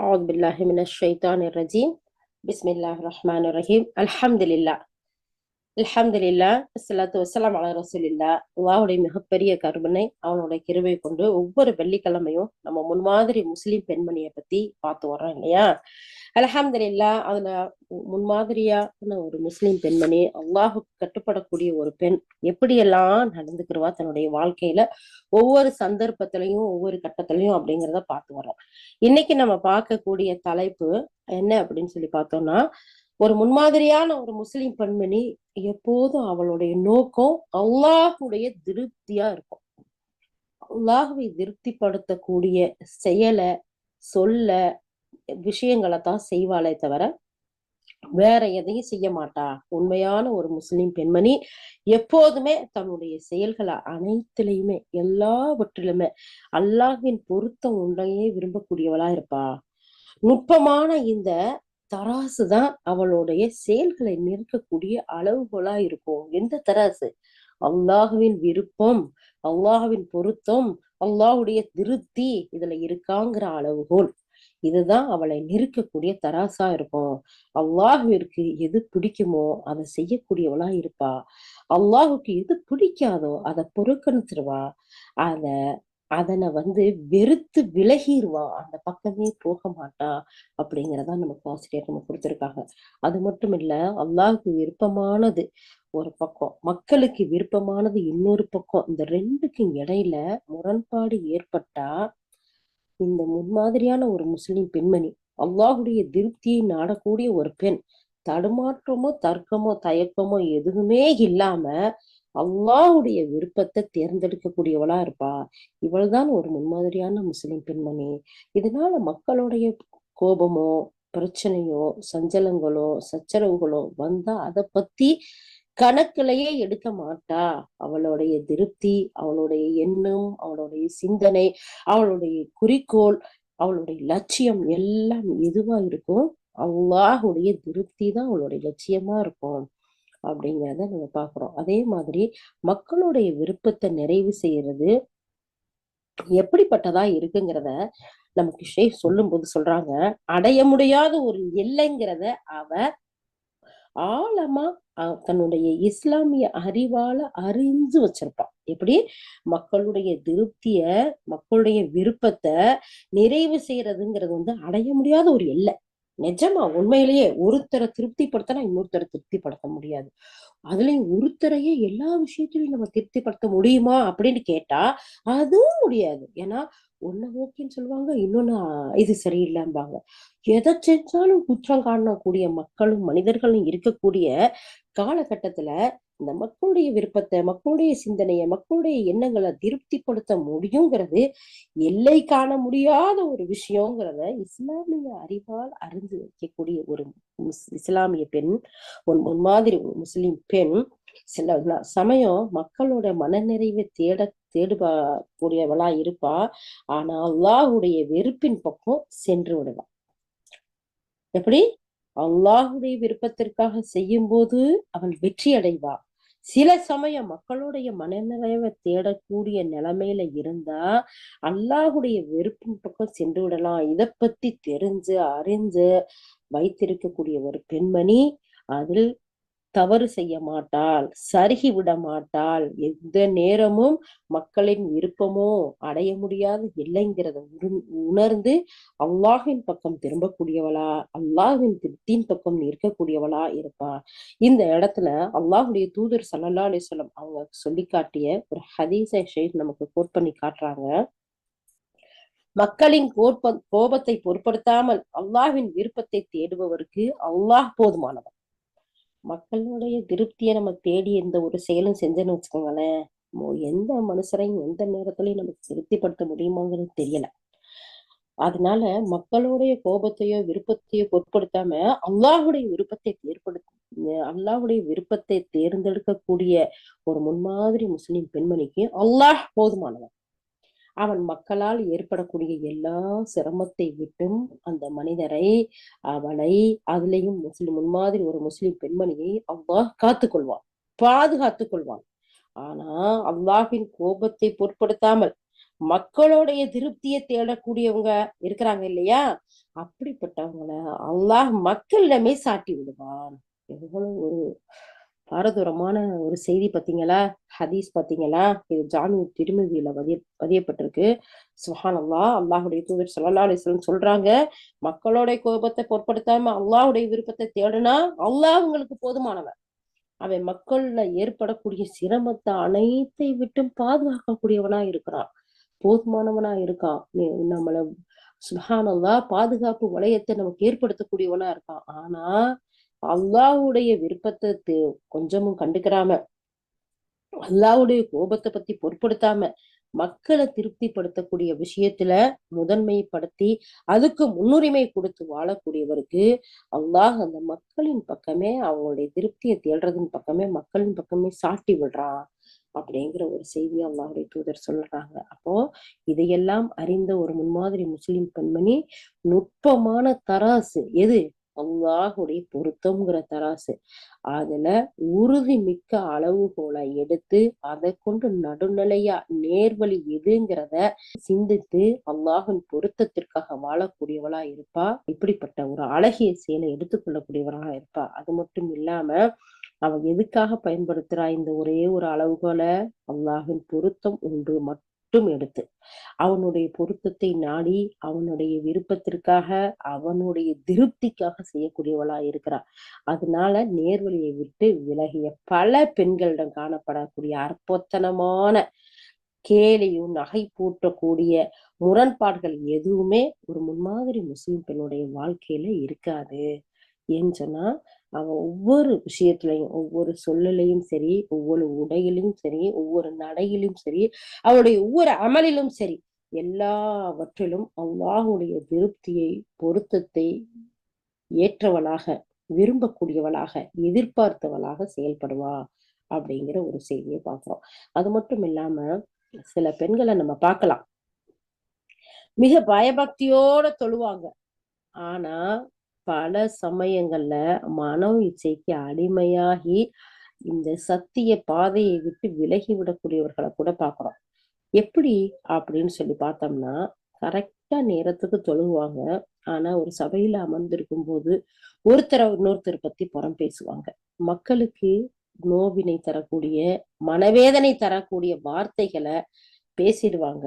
أعوذ بالله من الشيطان الرجيم. بسم الله الرحمن الرحيم. الحمد لله. அல்ஹம்துலில்லா அஸ்ஸலாத்து வஸ்ஸலாம் அலா ரசூலில்லா. அல்லாஹ்வுடைய மிகப்பெரிய கருணை, அவனுடைய கிருபை கொண்டு ஒவ்வொரு வெள்ளிக்கிழமையும் நம்ம முன்மாதிரி முஸ்லிம் பெண்மணியை பத்தி பார்த்து வர்றோம் இல்லையா? அல்ஹம்துலில்லா. அதுல முன்மாதிரியான ஒரு முஸ்லிம் பெண்மணி, அல்லாஹுக்கு கட்டுப்படக்கூடிய ஒரு பெண் எப்படியெல்லாம் நடந்துக்கிறவா தன்னுடைய வாழ்க்கையில ஒவ்வொரு சந்தர்ப்பத்திலையும் ஒவ்வொரு கட்டத்திலையும் அப்படிங்கிறத பார்த்து வர்றோம். இன்னைக்கு நம்ம பார்க்கக்கூடிய தலைப்பு என்ன அப்படின்னு சொல்லி பார்த்தோம்னா, ஒரு முன்மாதிரியான ஒரு முஸ்லிம் பெண்மணி எப்போதும் அவளுடைய நோக்கம் அல்லாஹுடைய திருப்தியா இருக்கும். அல்லாஹுவை திருப்திப்படுத்தக்கூடிய செயலை, சொல்ல, விஷயங்களை தான் செய்வாளே தவிர வேற எதையும் செய்ய மாட்டா. உண்மையான ஒரு முஸ்லிம் பெண்மணி எப்போதுமே தன்னுடைய செயல்களை அனைத்திலையுமே எல்லாவற்றிலுமே அல்லாஹ்வின் பொருத்தம் உண்டையே விரும்பக்கூடியவளா இருப்பா. நுட்பமான இந்த தராசு தான் அவளுடைய செயல்களை நிற்கக்கூடிய அளவுகோலா இருக்கும். எந்த தராசு? அல்லாஹுவின் விருப்பம், அல்லாஹுவின் பொருத்தம், அல்லாஹுடைய திருப்தி இதுல இருக்காங்கிற அளவுகோல். இதுதான் அவளை நிற்கக்கூடிய தராசா இருக்கும். அல்லாஹுவிற்கு எது பிடிக்குமோ அதை செய்யக்கூடியவளா இருப்பா. அல்லாஹுக்கு எது பிடிக்காதோ அதை புறக்கணிச்சிருவா. அத அதனை வெறுத்து விலகிடுவா. அந்த பக்கமே போக மாட்டா. அப்படிங்கிறதா நமக்கு ஆசிரியர் நம்ம கொடுத்திருக்காங்க. அது மட்டும் இல்ல, அல்லாஹுக்கு விருப்பமானது ஒரு பக்கம், மக்களுக்கு விருப்பமானது இன்னொரு பக்கம். இந்த ரெண்டுக்கும் இடையில முரண்பாடு ஏற்பட்டா இந்த முன்மாதிரியான ஒரு முஸ்லிம் பெண்மணி, அல்லாஹுடைய திருப்தியை நாடக்கூடிய ஒரு பெண், தடுமாற்றமோ தர்க்கமோ தயக்கமோ எதுவுமே இல்லாம அல்லாஹுடைய விருப்பத்தை தேர்ந்தெடுக்கக்கூடியவளா இருப்பா. இவள்தான் ஒரு முன்மாதிரியான முஸ்லிம் பெண்மணி. இதனால மக்களுடைய கோபமோ பிரச்சனையோ சஞ்சலங்களோ சச்சரவுகளோ வந்தா அதை பத்தி கணக்கிலேயே எடுக்க மாட்டா. அவளுடைய திருப்தி, அவளுடைய எண்ணம், அவளுடைய சிந்தனை, அவளுடைய குறிக்கோள், அவளுடைய லட்சியம் எல்லாம் எதுவா இருக்கும்? அல்லாஹுடைய திருப்தி தான் அவளுடைய லட்சியமா இருக்கும் அப்படிங்கிறத நம்ம பாக்குறோம். அதே மாதிரி மக்களுடைய விருப்பத்தை நிறைவு செய்யறது எப்படிப்பட்டதா இருக்குங்கிறத நமக்கு ஷேக் சொல்லும் போது சொல்றாங்க, அடைய முடியாத ஒரு எல்லைங்கிறத அவ ஆழமா தன்னுடைய இஸ்லாமிய அறிவால அறிஞ்சு வச்சிருப்பான். எப்படி மக்களுடைய திருப்திய, மக்களுடைய விருப்பத்தை நிறைவு செய்யறதுங்கிறது அடைய முடியாத ஒரு எல்லை. நிஜமா உண்மையிலேயே ஒருத்தரை திருப்திப்படுத்தினா இன்னொருத்தரை திருப்திப்படுத்த முடியாது. அதுலயும் ஒருத்தரையே எல்லா விஷயத்திலையும் நம்ம திருப்திப்படுத்த முடியுமா அப்படின்னு கேட்டா அதுவும் முடியாது. ஏன்னா ஒண்ணு ஓகேன்னு சொல்லுவாங்க, இன்னொன்னு இது சரியில்லைம்பாங்க. எதை செஞ்சாலும் குற்றம் காணக்கூடிய மக்களும் மனிதர்களும் இருக்கக்கூடிய காலகட்டத்துல இந்த மக்களுடைய விருப்பத்தை, மக்களுடைய சிந்தனைய, மக்களுடைய எண்ணங்களை திருப்திப்படுத்த முடியுங்கிறது எல்லை காண முடியாத ஒரு விஷயங்கிறத இஸ்லாமிய அறிவால் அறிந்து வைக்கக்கூடிய ஒரு இஸ்லாமிய பெண், ஒரு முன்மாதிரி ஒரு முஸ்லிம் பெண் சில சமயம் மக்களோட மனநிறைவை தேடுபா கூடியவளா இருப்பா. ஆனா அல்லாஹுடைய வெறுப்பின் பக்கம் சென்று விடுவா. எப்படி? அல்லாஹுடைய விருப்பத்திற்காக செய்யும் போது அவள் வெற்றி அடைவா. சில சமயம் மக்களுடைய மனநிறைவை தேடக்கூடிய நிலைமையில இருந்தா அல்லாஹுடைய வெறுப்பின் பக்கம் சென்று விடலாம். இதை பத்தி தெரிஞ்சு அறிஞ்சு வைத்திருக்கக்கூடிய ஒரு பெண்மணி அதில் தவறு செய்ய மாட்டாள், சருகி விட மாட்டாள். எந்த நேரமும் மக்களின் விருப்பமோ அடைய முடியாத எல்லைங்கிறத உணர்ந்து அல்லாஹின் பக்கம் திரும்பக்கூடியவளா, அல்லாஹின் திருப்தியின் பக்கம் நிற்கக்கூடியவளா இருப்பா. இந்த இடத்துல அல்லாஹுடைய தூதர் ஸல்லல்லாஹு அலைஹி வஸல்லம் அவங்க சொல்லி காட்டிய ஒரு ஹதீஸை ஷேக் நமக்கு கோட் பண்ணி காட்டுறாங்க. மக்களின் கோபத்தை பொருட்படுத்தாமல் அல்லாஹ்வின் விருப்பத்தை தேடுபவருக்கு அல்லாஹ் போதுமானவன். மக்களுடைய திருப்தியை நம்ம தேடி எந்த ஒரு செயலும் செஞ்சேன்னு வச்சுக்கோங்களேன், எந்த மனுஷரையும் எந்த நேரத்திலையும் நமக்கு திருப்திப்படுத்த முடியுமாங்கிறது தெரியல. அதனால மக்களுடைய கோபத்தையோ விருப்பத்தையோ பொருட்படுத்தாம அல்லாஹுடைய விருப்பத்தை அல்லாஹுடைய விருப்பத்தை தேர்ந்தெடுக்கக்கூடிய ஒரு முன்மாதிரி முஸ்லிம் பெண்மணிக்கு அல்லாஹ் போதுமானவன். அவன் மக்களால் ஏற்படக்கூடிய எல்லா சிரமத்தை விட்டும் அந்த மனிதரை, அவளை, அதுலயும் முன்மாதிரி ஒரு முஸ்லிம் பெண்மணியை அல்லாஹ் காத்துக்கொள்வான், பாதுகாத்துக் கொள்வான். ஆனா அல்லாஹின் கோபத்தை பொருட்படுத்தாமல் மக்களுடைய திருப்தியை தேடக்கூடியவங்க இருக்கிறாங்க இல்லையா, அப்படிப்பட்டவங்கள அல்லாஹ் மக்களிடமே சாட்டி விடுவான். எவ்வளவு ஒரு பாரதூரமான ஒரு செய்தி பாத்தீங்களா, ஹதீஸ் பாத்தீங்களா. இது ஜாமி திருமதியில பதியப்பட்டிருக்கு. சுப்ஹானல்லாஹ். அல்லாஹுடைய தூதர் ஸல்லல்லாஹு அலைஹி வஸல்லம் சொல்றாங்க, மக்களுடைய கோபத்தை பொருட்படுத்தாம அல்லாஹுடைய விருப்பத்தை தேடுனா அல்லாஹ் உங்களுக்கு போதுமானவன். அவன் மக்கள்ல ஏற்படக்கூடிய சிரமத்தை அனைத்தை விட்டும் பாதுகாக்கக்கூடியவனா இருக்கிறான், போதுமானவனா இருக்கான். நம்மள சுப்ஹானல்லாஹ் பாதுகாப்பு வளையத்தை நமக்கு ஏற்படுத்தக்கூடியவனா இருக்கான். ஆனா அல்லாஹ்வுடைய விருப்பத்தை கொஞ்சமும் கண்டுக்கிறாம, அல்லாஹ்வுடைய கோபத்தை பத்தி பொருட்படுத்தாம, மக்களை திருப்திப்படுத்தக்கூடிய விஷயத்துல முதன்மைப்படுத்தி அதுக்கு முன்னுரிமை கொடுத்து வாழக்கூடியவருக்கு அல்லாஹ் அந்த மக்களின் பக்கமே, அவங்களுடைய திருப்தியை தேடுறதின் பக்கமே, மக்களின் பக்கமே சாட்டி விடுறான் அப்படிங்கிற ஒரு செய்தியை அல்லாஹுடைய தூதர் சொல்றாங்க. அப்போ இதையெல்லாம் அறிந்த ஒரு முன்மாதிரி முஸ்லிம் பெண்மணி நுட்பமான தராசு எது? அல்லாஹுடைய பொருத்தம்ங்கிற தராசு. அதுல உறுதி மிக்க அளவுகோலை எடுத்து அதை கொண்டு நடுநிலையா நேர்வழி எதுங்கிறத சிந்தித்து அல்லாஹின் பொருத்தத்திற்காக வாழக்கூடியவளா இருப்பா. இப்படிப்பட்ட ஒரு அழகிய செயலை எடுத்துக்கொள்ளக்கூடியவளா இருப்பா. அது மட்டும் இல்லாம அவன் எதுக்காக பயன்படுத்துறா இந்த ஒரே ஒரு அளவுகோலை? அல்லாஹின் பொருத்தம் ஒன்று மட்டும் எடுத்து அவனுடைய பொருத்தத்தை நாடி அவனுடைய விருப்பத்திற்காக அவனுடைய திருப்திக்காக செய்யக்கூடியவளா இருக்கிறா. அதனால நேர்வழியை விட்டு விலகிய பல பெண்களிடம் காணப்படக்கூடிய அற்பத்தனமான கேலியும் நகை பூட்டக்கூடிய முரண்பாடுகள் எதுவுமே ஒரு முன்மாதிரி முஸ்லிம் பெண்ணுடைய வாழ்க்கையில இருக்காது. ஏன்னு சொன்னா அவன் ஒவ்வொரு விஷயத்திலையும், ஒவ்வொரு சொல்லலையும் சரி, ஒவ்வொரு உடையிலும் சரி, ஒவ்வொரு நடையிலும் சரி, அவளுடைய ஒவ்வொரு அமலிலும் சரி, எல்லாவற்றிலும் அல்லாஹுடைய திருப்தியை பொருத்தத்தை ஏற்றவளாக, விரும்பக்கூடியவளாக, எதிர்பார்த்தவளாக செயல்படுவா அப்படிங்கிற ஒரு செய்தியை பார்க்கிறோம். அது மட்டும் இல்லாம சில பெண்களை நம்ம பார்க்கலாம், மிக பயபக்தியோட தொழுவாங்க. ஆனா பல சமயங்கள்ல மனோ இச்சைக்கு அடிமையாகி இந்த சத்திய பாதையை விட்டு விலகி விடக்கூடியவர்களை கூட பாக்குறோம். எப்படி அப்படின்னு சொல்லி பார்த்தோம்னா, கரெக்டா நேரத்துக்கு தொழுவாங்க. ஆனா ஒரு சபையில அமர்ந்திருக்கும் போது ஒருத்தரை இன்னொருத்தர் பத்தி புறம் பேசுவாங்க. மக்களுக்கு நோவினை தரக்கூடிய, மனவேதனை தரக்கூடிய வார்த்தைகளை பேசிடுவாங்க.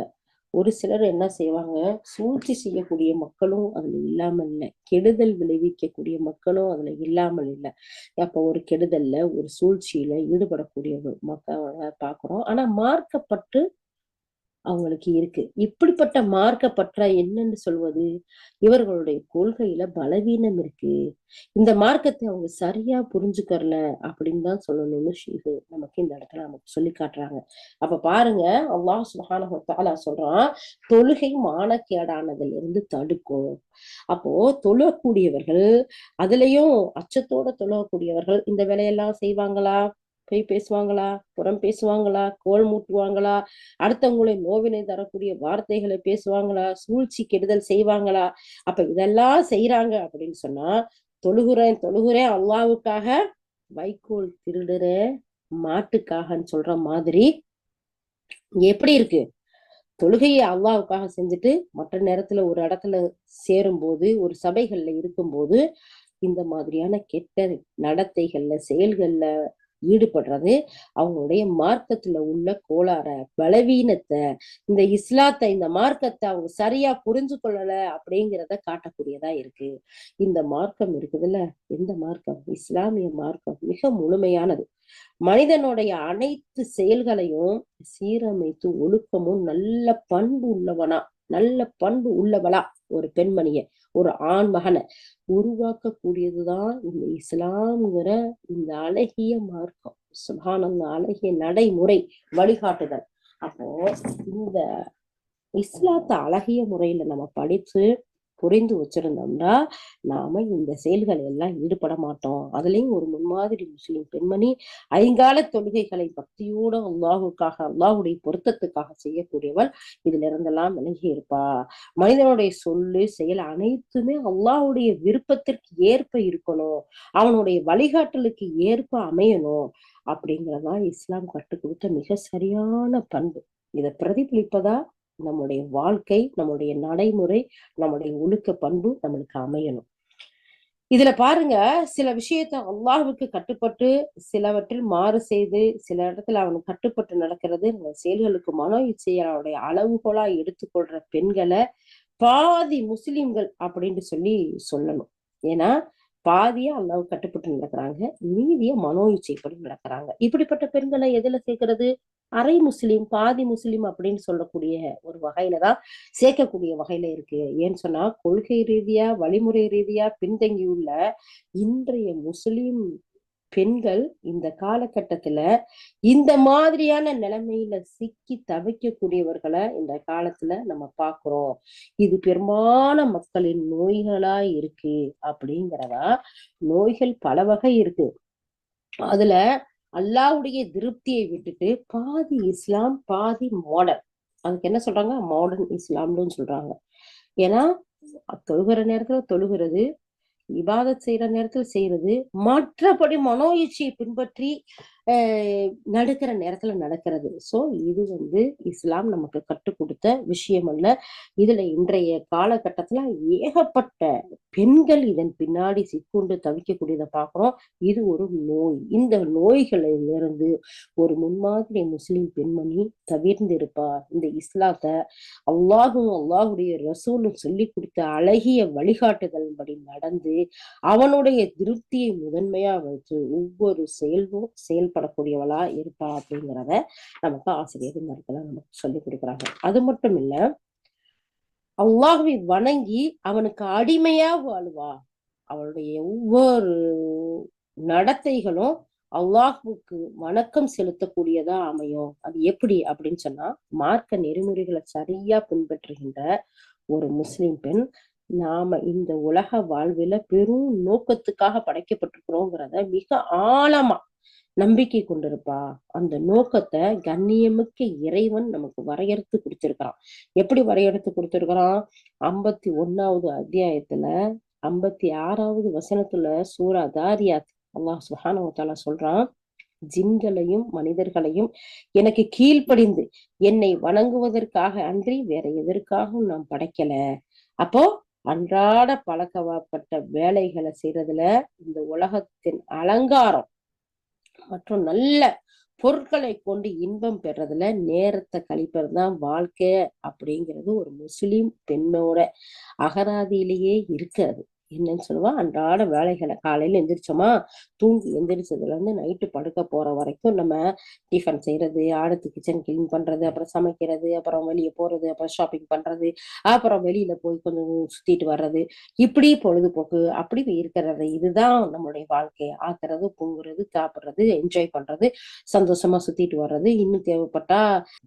ஒரு சிலர் என்ன செய்வாங்க, சூழ்ச்சி செய்யக்கூடிய மக்களும் அதுல இல்லாமல் இல்லை, கெடுதல் விளைவிக்கக்கூடிய மக்களும் அதுல இல்லாமல் இல்லை. அப்ப ஒரு கெடுதல்ல ஒரு சூழ்ச்சியில ஈடுபடக்கூடிய மக்களை பாக்குறோம். ஆனா மார்க்கப்பட்டு அவங்களுக்கு இருக்கு. இப்படிப்பட்ட மார்க்கப்பற்றா என்னன்னு சொல்வது? இவர்களுடைய கொள்கையில பலவீனம் இருக்கு, இந்த மார்க்கத்தை அவங்க சரியா புரிஞ்சுக்கறல அப்படின்னு தான் சொல்லணும்னு நமக்கு இந்த இடத்துல நமக்கு சொல்லி காட்டுறாங்க. அப்ப பாருங்க, அல்லாஹ் சுப்ஹானஹு வ தஆலா சொல்றான், தொழுகை மானக்கேடானதுல இருந்து தடுக்கும். அப்போ தொழக்கூடியவர்கள், அதுலயும் அச்சத்தோட தொழக்கூடியவர்கள் இந்த வேலையெல்லாம் செய்வாங்களா? பொய் பேசுவாங்களா? புறம் பேசுவாங்களா? கோல் மூட்டுவாங்களா? அடுத்தவங்களை நோவினை தரக்கூடிய வார்த்தைகளை பேசுவாங்களா? சூழ்ச்சி கெடுதல் செய்வாங்களா? அப்ப இதெல்லாம் செய்யறாங்க அப்படின்னு சொன்னா, தொழுகிறேன் தொழுகிறேன் அல்லாவுக்காக, வைக்கோல் திருடுறேன் மாட்டுக்காகன்னு சொல்ற மாதிரி எப்படி இருக்கு? தொழுகையை அல்லாவுக்காக செஞ்சுட்டு மற்ற நேரத்துல ஒரு இடத்துல சேரும் போது, ஒரு சபைகள்ல இருக்கும்போது இந்த மாதிரியான கெட்ட நடத்தைகள்ல, செயல்கள்ல ஈடுபடுறது அவங்களுடைய மார்க்கத்துல உள்ள கோளாற, பலவீனத்தை, இந்த இஸ்லாத்தை, இந்த மார்க்கத்தை அவங்க சரியா புரிஞ்சு கொள்ளல அப்படிங்கிறத காட்டக்கூடியதா இருக்கு. இந்த மார்க்கம் இருக்குதுல்ல, எந்த மார்க்கம்? இஸ்லாமிய மார்க்கம் மிக முழுமையானது. மனிதனுடைய அனைத்து செயல்களையும் சீரமைத்து ஒழுக்கமும் நல்ல பண்பு உள்ளவனா, நல்ல பண்பு உள்ளவளா ஒரு பெண்மணிய, ஒரு ஆண் மகனை உருவாக்கக்கூடியதுதான் இந்த இஸ்லாம்ங்கிற இந்த அழகிய மார்க்கம். சுப்ஹானல்லாஹ், அழகிய நடைமுறை வழிகாட்டுதல். அப்போ இந்த இஸ்லாத்தை அழகிய முறையில நம்ம படிச்சு புரிந்து வச்சிருந்தோம்னா நாம இந்த செயல்களை எல்லாம் ஈடுபட மாட்டோம். அதுலயும் ஒரு முன்மாதிரி முஸ்லிம் பெண்மணி ஐங்கால தொழுகைகளை பக்தியோட அல்லாஹுக்காக, அல்லாஹுடைய பொருத்தத்துக்காக செய்யக்கூடியவள் இதுல இருந்தெல்லாம் விலகி இருப்பா. மனிதனுடைய சொல்லு செயல் அனைத்துமே அல்லாஹுடைய விருப்பத்திற்கு ஏற்ப இருக்கணும், அவனுடைய வழிகாட்டலுக்கு ஏற்ப அமையணும். அப்படிங்கிறதா இஸ்லாம் கற்றுக் கொடுத்த மிக சரியான பண்பு. இதை பிரதிபலிப்பதா நம்முடைய வாழ்க்கை, நம்முடைய நடைமுறை, நம்முடைய ஒழுக்க பண்பு நம்மளுக்கு அமையணும். இதுல பாருங்க, சில விஷயத்த அல்லாஹ்வுக்கு கட்டுப்பட்டு சிலவற்றில் மாறு செய்து சில இடத்துல அவனுக்கு கட்டுப்பட்டு நடக்கிறது செயல்களுக்கு மனோ இச்சையாவுடைய அளவுகோலா எடுத்துக்கொள்ற பெண்களை பாதி முஸ்லிம்கள் அப்படின்னு சொல்லணும். ஏன்னா பாதியா அல்லாஹ்வுக்கு கட்டுப்பட்டு நடக்கிறாங்க, மீதிய மனோ இச்சைப்படி நடக்கிறாங்க. இப்படிப்பட்ட பெண்களை எதுல சேர்க்கிறது? அரை முஸ்லிம், பாதி முஸ்லிம் அப்படின்னு சொல்லக்கூடிய ஒரு வகையில தான் சேர்க்கக்கூடிய வகையில இருக்கு. ஏன்னு சொன்னா கொள்கை ரீதியா, வழிமுறை ரீதியா பின்தங்கியுள்ள இன்றைய முஸ்லிம் பெண்கள் இந்த காலகட்டத்துல இந்த மாதிரியான நிலைமையில சிக்கி தவிக்கக்கூடியவர்களை இந்த காலத்துல நம்ம பாக்குறோம். இது பெரும்பாலான மக்களின் நோய்களா இருக்கு அப்படிங்கிறதா. நோய்கள் பல வகை இருக்கு. அதுல அல்லாஹ்வுடைய திருப்தியை விட்டுட்டு பாதி இஸ்லாம் பாதி மாடர்ன், அதுக்கு என்ன சொல்றாங்க, மாடர்ன் இஸ்லாம்னு சொல்றாங்க. ஏன்னா தொழுகிற நேரத்துல தொழுகிறது, இபாதத் செய்யற நேரத்துல செய்யறது, மற்றபடி மனோ இச்சையை பின்பற்றி நடக்கிற நேரத்துல நடக்கிறது. சோ இது இஸ்லாம் நமக்கு கற்றுக் கொடுத்த விஷயம் அல்ல. இதுல இன்றைய காலகட்டத்துல ஏகப்பட்ட பெண்கள் இதன் பின்னாடி சிக்குண்டு தவிக்கக்கூடியதை பார்க்கிறோம். இது ஒரு நோய். இந்த நோய்களிலிருந்து ஒரு முன்மாதிரி முஸ்லிம் பெண்மணி தவிர்ந்து இருப்பா. இந்த இஸ்லாத்தை அல்லாஹும் அல்லாஹுடைய ரசூலும் சொல்லி கொடுத்த அழகிய வழிகாட்டுதல் படி நடந்து அவனுடைய திருப்தியை முதன்மையா வச்சு ஒவ்வொரு செயல்படக்கூடியவளா இருப்பா அப்படிங்கிறத நமக்கு ஆசிரியர் மருத்துவ நமக்கு சொல்லி கொடுக்குறாங்க. அது மட்டும் இல்ல, அல்லாஹ்வை வணங்கி அவனுக்கு அடிமையா வாழ்வா. அவளுடைய ஒவ்வொரு நடத்தைகளும் அல்லாஹ்வுக்கு வணக்கம் செலுத்தக்கூடியதா அமையும். அது எப்படி அப்படின்னு சொன்னா, மார்க்க நெறிமுறைகளை சரியா பின்பற்றுகின்ற ஒரு முஸ்லிம் பெண் நாம இந்த உலக வாழ்வில பெரும் நோக்கத்துக்காக படைக்கப்பட்டிருக்கிறோங்கிறத மிக ஆழமா நம்பிக்கை கொண்டிருப்பா. அந்த நோக்கத்தை கண்ணியமிக்க இறைவன் நமக்கு வரையறுத்து கொடுத்திருக்கிறான். எப்படி வரையறுத்து கொடுத்திருக்கிறான்? 51வது அத்தியாயத்துல 56வது வசனத்துல சூரா தாரியாத் அல்லாஹ் சுப்ஹானஹு வ தஆலா சொல்றான், ஜின்களையும் மனிதர்களையும் எனக்கு கீழ்ப்படிந்து என்னை வணங்குவதற்காக அன்றி வேற எதற்காகவும் நான் படைக்கல. அப்போ அன்றாட பழக்கப்பட்ட வேலைகளை செய்யறதுல இந்த உலகத்தின் அலங்காரம் மற்றும் நல்ல பொருட்களை கொண்டு இன்பம் பெறதுல நேரத்தை கழிப்பது தான் வாழ்க்கை அப்படிங்கிறது ஒரு முஸ்லிம் பெண்ணோட அகராதியிலேயே இருக்காது. என்னன்னு சொல்லுவா, அன்றாட வேலைகளை காலையில எந்திரிச்சோமா, தூங்கி எந்திரிச்சதுல இருந்து நைட்டு படுக்க போற வரைக்கும் நம்ம டிஃபன் செய்யறது, அடுத்து கிச்சன் கிளீன் பண்றது, அப்புறம் சமைக்கிறது, அப்புறம் வெளியே போறது, அப்புறம் ஷாப்பிங் பண்றது, அப்புறம் வெளியில போய் கொஞ்சம் சுத்திட்டு வர்றது, இப்படி பொழுதுபோக்கு அப்படி இருக்கிறது. இதுதான் நம்மளுடைய வாழ்க்கை. ஆக்குறது, பொங்குறது, சாப்பிடுறது, என்ஜாய் பண்றது, சந்தோஷமா சுத்திட்டு வர்றது, இன்னும் தேவைப்பட்டா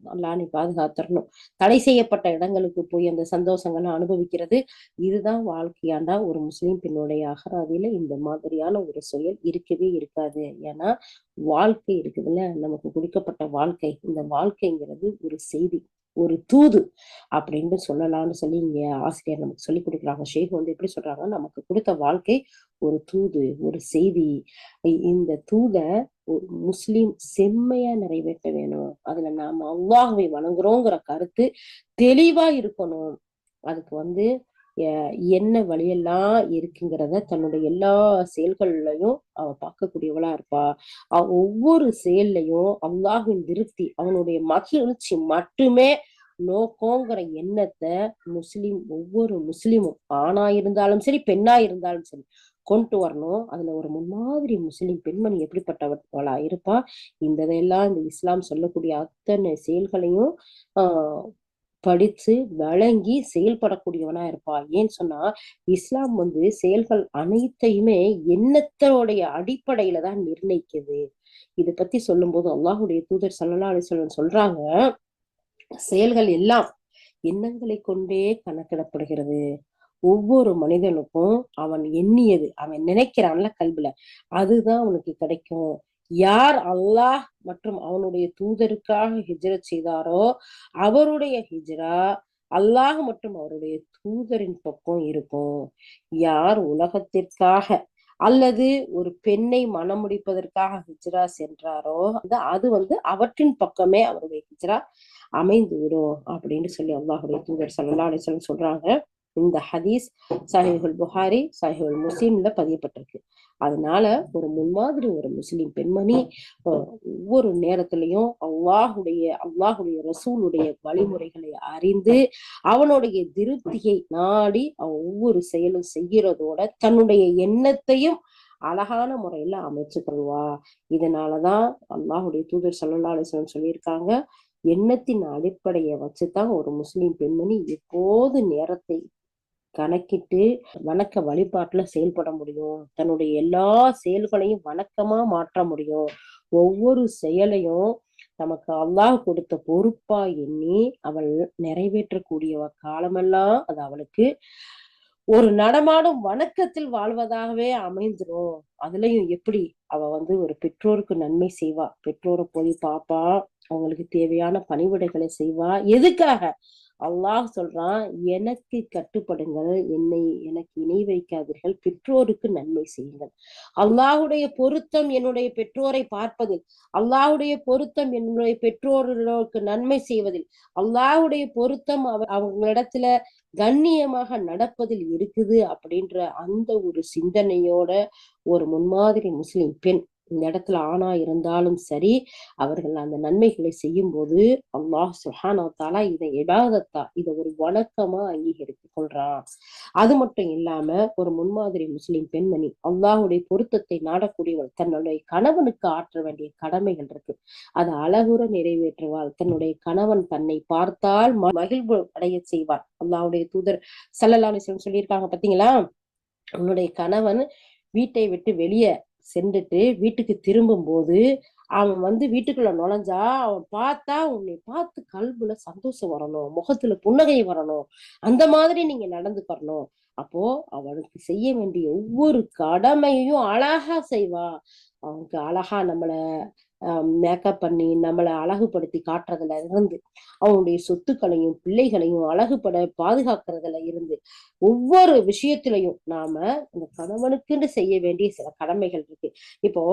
நல்லா நீ பாதுகாத்துடணும், தடை செய்யப்பட்ட இடங்களுக்கு போய் அந்த சந்தோஷங்களை அனுபவிக்கிறது. இதுதான் வாழ்க்கையாண்டா ஒரு முஸ்லிம் பெண்ணுடைய அகராதியில இந்த மாதிரியான ஒரு செயல் இருக்கவே இருக்காது. ஏன்னா வாழ்க்கை இருக்குதுல்ல, நமக்கு கொடுக்கப்பட்ட வாழ்க்கை, இந்த வாழ்க்கைங்கிறது ஒரு செய்தி, ஒரு தூது அப்படின்னு சொல்லலாம்னு சொல்லி இங்க ஆசிரியர் நமக்கு சொல்லி கொடுக்குறாங்க. ஷேக் எப்படி சொல்றாங்க, நமக்கு கொடுத்த வாழ்க்கை ஒரு தூது, ஒரு செய்தி. இந்த தூத முஸ்லிம் செம்மையா நிறைவேற்ற வேணும். அதுல நாம அல்லாஹ்வை வணங்குறோங்கிற கருத்து தெளிவா இருக்கணும். அதுக்கு என்ன வழியெல்லாம் இருக்குங்கிறத தன்னுடைய எல்லா செயல்கள்லையும் அவ பார்க்கக்கூடியவளா இருப்பா. ஒவ்வொரு செயல்லையும் அல்லாஹ்வின் திருப்தி, அவனுடைய மகிழ்ச்சி மட்டுமே நோக்கங்கிற எண்ணத்தை ஒவ்வொரு முஸ்லிமும் ஆணா இருந்தாலும் சரி பெண்ணா இருந்தாலும் சரி கொண்டு வரணும். அதுல ஒரு முன்மாதிரி முஸ்லிம் பெண்மணி எப்படிப்பட்டவளா இருப்பா, இந்த இஸ்லாம் சொல்லக்கூடிய அத்தனை செயல்களையும் ஆஹ் படிச்சு வழங்கி செயல்படக்கூடியவனா இருப்பா. ஏன்னு சொன்னா இஸ்லாம் செயல்கள் அனைத்தையுமே எண்ணத்தோடைய அடிப்படையில தான் நிர்ணயிக்குது. இதை பத்தி சொல்லும் போது அல்லாஹுடைய தூதர் ஸல்லல்லாஹு அலைஹி வஸல்லம் சொல்றாங்க, செயல்கள் எல்லாம் எண்ணங்களை கொண்டே கணக்கிடப்படுகிறது. ஒவ்வொரு மனிதனுக்கும் அவன் எண்ணியது, அவன் நினைக்கிறான்ல கல்வில, அதுதான் அவனுக்கு கிடைக்கும். யார் அல்லாஹ் மற்றும் அவனுடைய தூதருக்காக ஹிஜ்ரத் செய்தாரோ அவருடைய ஹிஜ்ரா அல்லாஹ் மற்றும் அவருடைய தூதரின் பக்கம் இருக்கும். யார் உலகத்திற்காக அல்லது ஒரு பெண்ணை மனம் முடிப்பதற்காக ஹிஜ்ரா சென்றாரோ அது அவற்றின் பக்கமே அவருடைய ஹிஜ்ரா. அமைந்து விடும் அப்படின்னு சொல்லி அல்லாஹுடைய தூதர் ஸல்லல்லாஹு அலைஹி வஸல்லம் சொல்றாங்க. இந்த ஹதீஸ் சஹீஹுல் புகாரி சஹீஹுல் முஸ்லிம்ல பதியப்பட்டிருக்கு. அதனால ஒரு முன்மாதிரி ஒரு முஸ்லிம் பெண்மணி ஒவ்வொரு நேரத்திலையும் அல்லாஹுடைய ரசூலுடைய வழிமுறைகளை அறிந்து அவனுடைய திருப்தியை நாடி அவன் ஒவ்வொரு செயலும் செய்கிறதோட தன்னுடைய எண்ணத்தையும் அழகான முறையில அமைச்சுக்கொள்வா. இதனாலதான் அல்லாஹுடைய தூதர் ஸல்லல்லாஹு அலைஹி வஸல்லம் சொல்லியிருக்காங்க, எண்ணத்தின் அடிப்படையை வச்சுதான் ஒரு முஸ்லிம் பெண்மணி எப்போது நேரத்தை கணக்கிட்டு வணக்க வழிபாட்டுல செயல்பட முடியும். தன்னுடைய எல்லா செயல்களையும் வணக்கமா மாற்ற முடியும். ஒவ்வொரு செயலையும் நமக்கு அல்லாஹ் கொடுத்த பொறுப்பா எண்ணி அவள் நிறைவேற்றக்கூடிய காலமெல்லாம் அது அவளுக்கு ஒரு நடமாடும் வணக்கத்தில் வாழ்வதாகவே அமைந்துரும். அதுலயும் எப்படி அவ ஒரு பெற்றோருக்கு நன்மை செய்வா, பெற்றோரை போய் பாப்பா, அவங்களுக்கு தேவையான பணிவிடைகளை செய்வா. எதுக்காக? அல்லாஹ் சொல்றான், எனக்கு கட்டுப்படுங்கள், எனக்கு இணை வைக்காதீர்கள், பெற்றோருக்கு நன்மை செய்யுங்கள். அல்லாஹுடைய பொருத்தம் என்னுடைய பெற்றோரை பார்ப்பதில், அல்லாஹுடைய பொருத்தம் என்னுடைய பெற்றோர்களுக்கு நன்மை செய்வதில், அல்லாஹுடைய பொருத்தம் அவங்களிடத்துல கண்ணியமாக நடப்பதில் இருக்குது அப்படின்ற அந்த ஒரு சிந்தனையோட ஒரு முன்மாதிரி முஸ்லிம் பெண் இந்த இடத்துல ஆணா இருந்தாலும் சரி, அவர்கள் அந்த நன்மைகளை செய்யும் போது அல்லாஹ் சுப்ஹானஹு வ தஆலா இதை இபாதத்தா, இதை ஒரு வணக்கமா அங்கீகரித்துக் கொள்றான். அது மட்டும் இல்லாம ஒரு முன்மாதிரி முஸ்லிம் பெண்மணி அல்லாஹுடைய பொருத்தத்தை நாடக்கூடியவள். தன்னுடைய கணவனுக்கு ஆற்ற வேண்டிய கடமைகள் இருக்கு, அதை அழகுற நிறைவேற்றுவாள். தன்னுடைய கணவன் தன்னை பார்த்தால் மகிழ்வு அடைய செய்வாள். அல்லாஹுடைய தூதர் ஸல்லல்லாஹு அலைஹி வஸல்லம் சொல்லியிருக்காங்க பாத்தீங்களா, உன்னுடைய கணவன் வீட்டை விட்டு வெளியே சென்றுட்டு வீட்டுக்கு திரும்பும் போது அவன் வீட்டுக்குள்ள நுழைஞ்சா அவன் பார்த்தா உன்னை பார்த்து கல்புல சந்தோஷம் வரணும், முகத்துல புன்னகை வரணும், அந்த மாதிரி நீங்க நடந்துக்கணும். அப்போ அவனுக்கு செய்ய வேண்டிய ஒவ்வொரு கடமையையும் அழகா செய்வா. அவனுக்கு அழகா நம்மள மேக்கப் பண்ணி நம்மளை அழகுபடுத்தி காட்டுறதுல இருந்து, அவனுடைய சொத்துக்களையும் பிள்ளைகளையும் அழகுபட பாதுகாக்கிறதுல இருந்து, ஒவ்வொரு விஷயத்திலையும் நாம இந்த கணவனுக்குன்னு செய்ய வேண்டிய சில கடமைகள் இருக்கு. இப்போ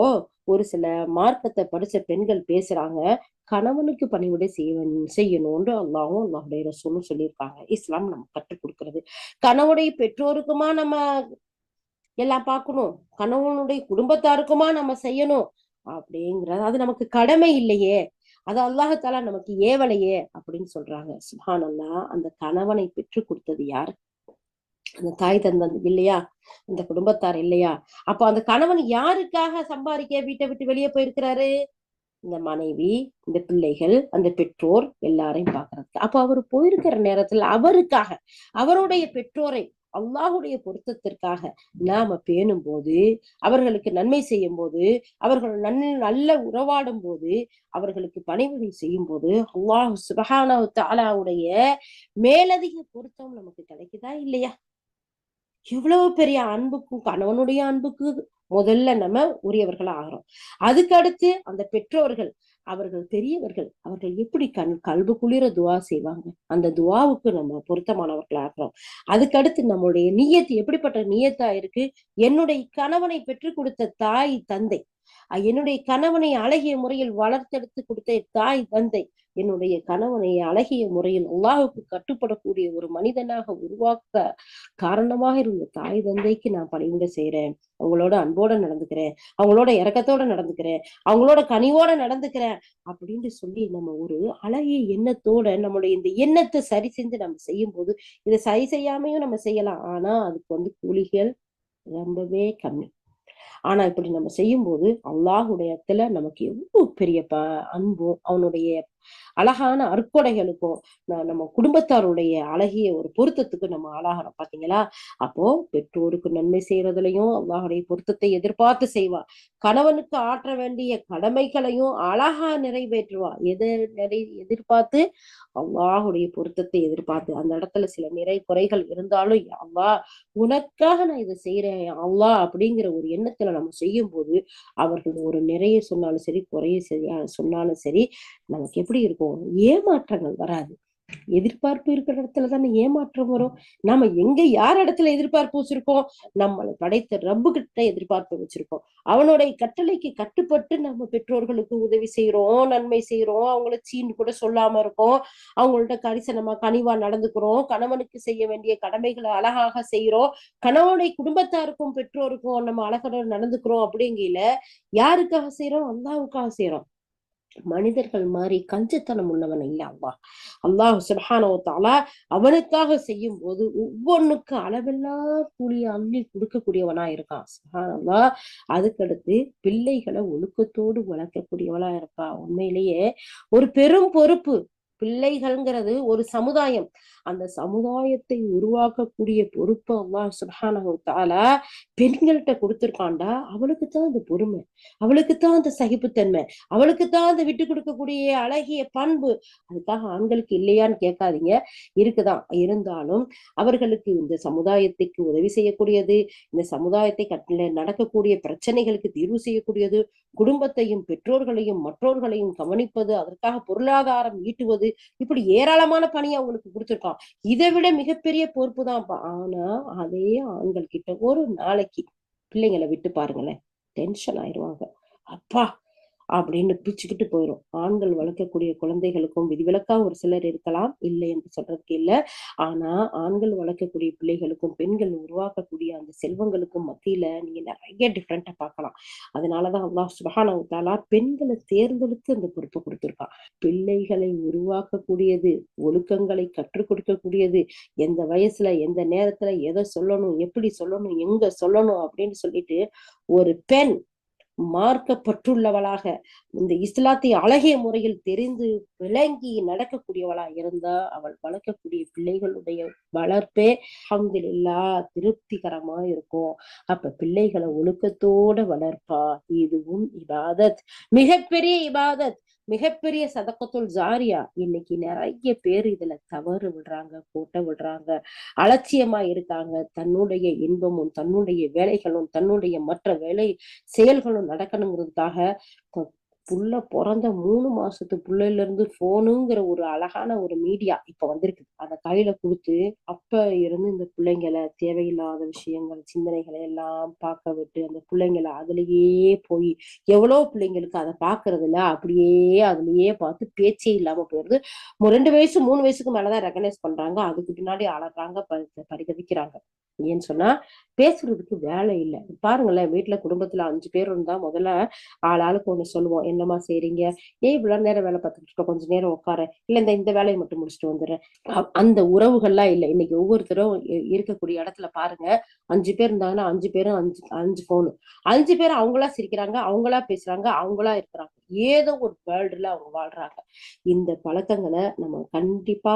ஒரு சில மார்க்கத்தை படிச்ச பெண்கள் பேசுறாங்க, கணவனுக்கு பணிவிடை செய்யணும்னு அல்லாஹும் அல்லாஹுடைய ரசூலும் சொல்லியிருக்காங்க. இஸ்லாம் நம்ம கற்றுக் கொடுக்கிறது. கணவனுடைய பெற்றோருக்குமா நம்ம எல்லாம் பார்க்கணும், கணவனுடைய குடும்பத்தாருக்குமா நம்ம செய்யணும் அப்படிங்கிறது அது நமக்கு கடமை இல்லையே, அது அல்லாஹ் நமக்கு ஏவலையே அப்படின்னு சொல்றாங்க. சுப்ஹானல்லாஹ். அந்த கணவனை பெற்று கொடுத்தது யாரு? அந்த தாய் தந்தன் இல்லையா? அந்த குடும்பத்தார் இல்லையா? அப்ப அந்த கணவன் யாருக்காக சம்பாதிக்க வீட்டை விட்டு வெளியே போயிருக்கிறாரு? இந்த மனைவி, இந்த பிள்ளைகள், அந்த பெற்றோர் எல்லாரையும் பாக்குறதுக்கு. அப்ப அவர் போயிருக்கிற நேரத்துல அவருக்காக, அவருடைய பெற்றோரை அல்லாஹுடைய பொருத்தத்திற்காக நாம பேணும் போது, அவர்களுக்கு நன்மை செய்யும் போது, அவர்கள் நல்ல உறவாடும் போது, அவர்களுக்கு பணிவிடை செய்யும் போது அல்லாஹ் சுப்ஹானஹு வ தஆலாவுடைய மேலதிக பொருத்தம் நமக்கு கிடைக்குதா இல்லையா? எவ்வளவு பெரிய அன்புக்கும் கணவனுடைய அன்புக்கு முதல்ல நம்ம உரியவர்களா ஆகிறோம். அதுக்கு அடுத்து அந்த பெற்றோர்கள், அவர்கள் பெரியவர்கள், அவர்கள் எப்படி கல்பு குளிர துவா செய்வாங்க, அந்த துவாவுக்கு நம்ம பொருத்தமானவர்கள் ஆகிறோம். அதுக்கடுத்து நம்முடைய நியத்து எப்படிப்பட்ட நியத்தா இருக்கு? என்னுடைய கணவனை பெற்றுக் கொடுத்த தாய் தந்தை, என்னுடைய கணவனை அழகிய முறையில் வளர்த்தெடுத்து கொடுத்த தாய் தந்தை, என்னுடைய கணவனை அழகிய முறையில் அல்லாஹுக்கு கட்டுப்படக்கூடிய ஒரு மனிதனாக உருவாக்க காரணமாக இருந்த தாய் தந்தைக்கு நான் பணிவிடை செய்யறேன், அவங்களோட அன்போட நடந்துக்கிறேன், அவங்களோட இரக்கத்தோட நடந்துக்கிறேன், அவங்களோட கனிவோட நடந்துக்கிறேன் அப்படின்னு சொல்லி நம்ம ஒரு அழகிய எண்ணத்தோட நம்மளுடைய இந்த எண்ணத்தை சரி செஞ்சு நம்ம செய்யும் போது, இதை சரி செய்யாமையும் நம்ம செய்யலாம். ஆனா அதுக்கு கூலிகள் ரொம்பவே கம்மி. ஆனா இப்படி நம்ம செய்யும் போது அல்லாஹுடையத்துல நமக்கு எவ்வளவு பெரிய அன்பும் அவனுடைய அழகான அற்கொடைகளுக்கும் நம்ம குடும்பத்தாருடைய அழகிய ஒரு பொருத்தத்துக்கு நம்ம ஆளாகிறோம் பாத்தீங்களா? அப்போ பெற்றோருக்கு நன்மை செய்யறதுலயும் அல்லாஹுடைய பொருத்தத்தை எதிர்பார்த்து செய்வா. கணவனுக்கு ஆற்ற வேண்டிய கடமைகளையும் அழகா நிறைவேற்றுவா. எதிர்பார்த்து? அல்லாஹுடைய பொருத்தத்தை எதிர்பார்த்து. அந்த இடத்துல சில நிறை குறைகள் இருந்தாலும் அல்லாஹ் உனக்காக நான் இதை செய்யறேன் அல்லாஹ் அப்படிங்கிற ஒரு எண்ணத்துல நம்ம செய்யும் போது, அவர்கள் ஒரு நிறைய சொன்னாலும் சரி, குறைய சொன்னாலும் சரி, நமக்கு எப்படி இருக்கும்? ஏமாற்றங்கள் வராது. எதிர்பார்ப்பு இருக்கிற இடத்துல தானே ஏமாற்றம் வரும். நாம எங்க யார் இடத்துல எதிர்பார்ப்பு வச்சிருக்கோம்? நம்மளை படைத்த ரப்பு கிட்ட எதிர்பார்ப்பு வச்சிருக்கோம். அவனுடைய கட்டளைக்கு கட்டுப்பட்டு நம்ம பெற்றோர்களுக்கு உதவி செய்யறோம், நன்மை செய்யறோம், அவங்கள சீன்னு கூட சொல்லாம இருக்கோம், அவங்கள்ட்ட கரிசனமா கனிவா நடந்துக்கிறோம், கணவனுக்கு செய்ய வேண்டிய கடமைகளை அழகாக செய்யறோம், கணவனுடைய குடும்பத்தாருக்கும் பெற்றோருக்கும் நம்ம அழகாக நடந்துக்கிறோம். அப்படிங்கையில யாருக்காக செய்யறோம்? அல்லாஹ்வுக்காக செய்யறோம். மனிதர்கள் மாதிரி கஞ்சத்தனம் உள்ளவன் இல்ல அல்லாஹ். அல்லாஹ் சுப்ஹானஹு வ தஆலா அவனுக்காக செய்யும் போது ஒவ்வொன்றுக்கு அளவெல்லா கூலிய அள்ளி கொடுக்கக்கூடியவனா இருக்கான். சுப்ஹானல்லாஹ். அதுக்கடுத்து பிள்ளைகளை ஒழுக்கத்தோடு வளர்க்கக்கூடியவனா இருக்கா. உண்மையிலேயே ஒரு பெரும் பொறுப்பு. பிள்ளைகள்ங்கிறது ஒரு சமுதாயம். அந்த சமுதாயத்தை உருவாக்கக்கூடிய பொறுப்பு அல்லாஹ் சுப்ஹானஹு வ தஆலா பெண்கள்கிட்ட கொடுத்திருக்கான்டா. அவளுக்குத்தான் அந்த பொறுமை, அவளுக்குத்தான் அந்த சகிப்புத்தன்மை, அவளுக்குத்தான் அந்த விட்டு கொடுக்கக்கூடிய அழகிய பண்பு. அதுக்காக ஆண்களுக்கு இல்லையான்னு கேட்காதீங்க, இருக்குதான். இருந்தாலும் அவர்களுக்கு இந்த சமுதாயத்துக்கு உதவி செய்யக்கூடியது, இந்த சமுதாயத்தை நடக்கக்கூடிய பிரச்சனைகளுக்கு தீர்வு செய்யக்கூடியது, குடும்பத்தையும் பெற்றோர்களையும் மற்றோர்களையும் கவனிப்பது, அதற்காக பொருளாதாரம் ஈட்டுவது, இப்படி ஏராளமான பணியை அவங்களுக்கு கொடுத்திருக்கான். இதை விட மிகப்பெரிய பொறுப்பு தான். ஆனா அதே ஆண்கள் கிட்ட ஒரு நாளைக்கு பிள்ளைங்களை விட்டு பாருங்களேன், டென்ஷன் ஆயிடுவாங்க. அப்பா அப்படின்னு பிச்சுக்கிட்டு போயிடும். ஆண்கள் வளர்க்கக்கூடிய குழந்தைகளுக்கும் விதிவிலக்கா ஒரு சிலர் இருக்கலாம், இல்லை என்று சொல்றதுக்கு இல்லை. ஆனா ஆண்கள் வளர்க்கக்கூடிய பிள்ளைகளுக்கும் பெண்கள் உருவாக்கக்கூடிய அந்த செல்வங்களுக்கும் மத்தியில நீங்க நிறைய டிஃப்ரெண்டா பார்க்கலாம். அதனாலதான் அல்லாஹ் சுப்ஹானஹு வ தஆலா பெண்களை தேர்ந்தெடுத்து அந்த பொறுப்பை கொடுத்திருக்கான். பிள்ளைகளை உருவாக்கக்கூடியது, ஒழுக்கங்களை கற்றுக் கொடுக்கக்கூடியது, எந்த வயசுல எந்த நேரத்துல எதை சொல்லணும், எப்படி சொல்லணும், எங்க சொல்லணும் அப்படின்னு சொல்லிட்டு ஒரு பெண் மார்க்கப்பட்டுள்ளவளாக இந்த இஸ்லாத்தை அழகிய முறையில் தெரிந்து விளங்கி நடக்கக்கூடியவளா இருந்தா அவள் வளர்க்கக்கூடிய பிள்ளைகளுடைய வளர்ப்பே அல்ஹம்துலில்லாஹ் திருப்திகரமா இருக்கும். அப்ப பிள்ளைகளை ஒழுக்கத்தோட வளர்ப்பா. இதுவும் இபாதத், மிகப்பெரிய இபாதத், மிகப்பெரிய சதக்கத்துல் ஜாரியா. இன்னைக்கு நிறைய பேர் இதுல தவறு விடுறாங்க, கோட்டை விடுறாங்க, அலட்சியமா இருக்காங்க. தன்னுடைய இன்பமும் தன்னுடைய வேலைகளும் தன்னுடைய மற்ற வேலை செயல்களும் நடக்கணுங்கிறதுக்காக புள்ள பிறந்த 3 மாசத்து புள்ளையில இருந்து போனுங்கிற ஒரு அழகான ஒரு மீடியா இப்ப வந்திருக்கு. அதை கையில கொடுத்து அப்ப இருந்து இந்த பிள்ளைங்களை தேவையில்லாத விஷயங்கள் சிந்தனைகளை எல்லாம் பார்க்க விட்டு அந்த பிள்ளைங்களை அதுலயே போய் எவ்வளவு பிள்ளைங்களுக்கு அதை பாக்குறதுல அப்படியே அதுலயே பார்த்து பேச்சே இல்லாம போயிருது. 2 வயசு 3 வயசுக்கு மேலதான் ரெகனைஸ் பண்றாங்க. அதுக்கு பின்னாடி அழகாங்க பரிதவிக்கிறாங்க. ஏன்னு சொன்னா பேசுறதுக்கு வேலை இல்லை. பாருங்களேன், வீட்டுல குடும்பத்துல 5 பேர் இருந்தா முதல்ல ஆளாளுக்கு ஒண்ணு சொல்லுவோம். என்னமா செய்றீங்க? இவ்வளவு நேரம் வேலை பார்த்துட்டு இருக்க, கொஞ்ச நேரம் உட்கார, இல்ல இந்த வேலையை மட்டும் முடிச்சுட்டு வந்துடுறேன். அந்த உறவுகள்லாம் இல்லை. இன்னைக்கு ஒவ்வொருத்தரும் இருக்கக்கூடிய இடத்துல பாருங்க, 5 பேர் இருந்தாங்கன்னா 5 பேரும் 5 போனு, 5 பேரும் அவங்களா சிரிக்கிறாங்க, அவங்களா பேசுறாங்க, அவங்களா இருக்கிறாங்க. ஏதோ ஒரு வேர்ல்டுல அவங்க வாழ்றாங்க. இந்த பழக்கங்களை நம்ம கண்டிப்பா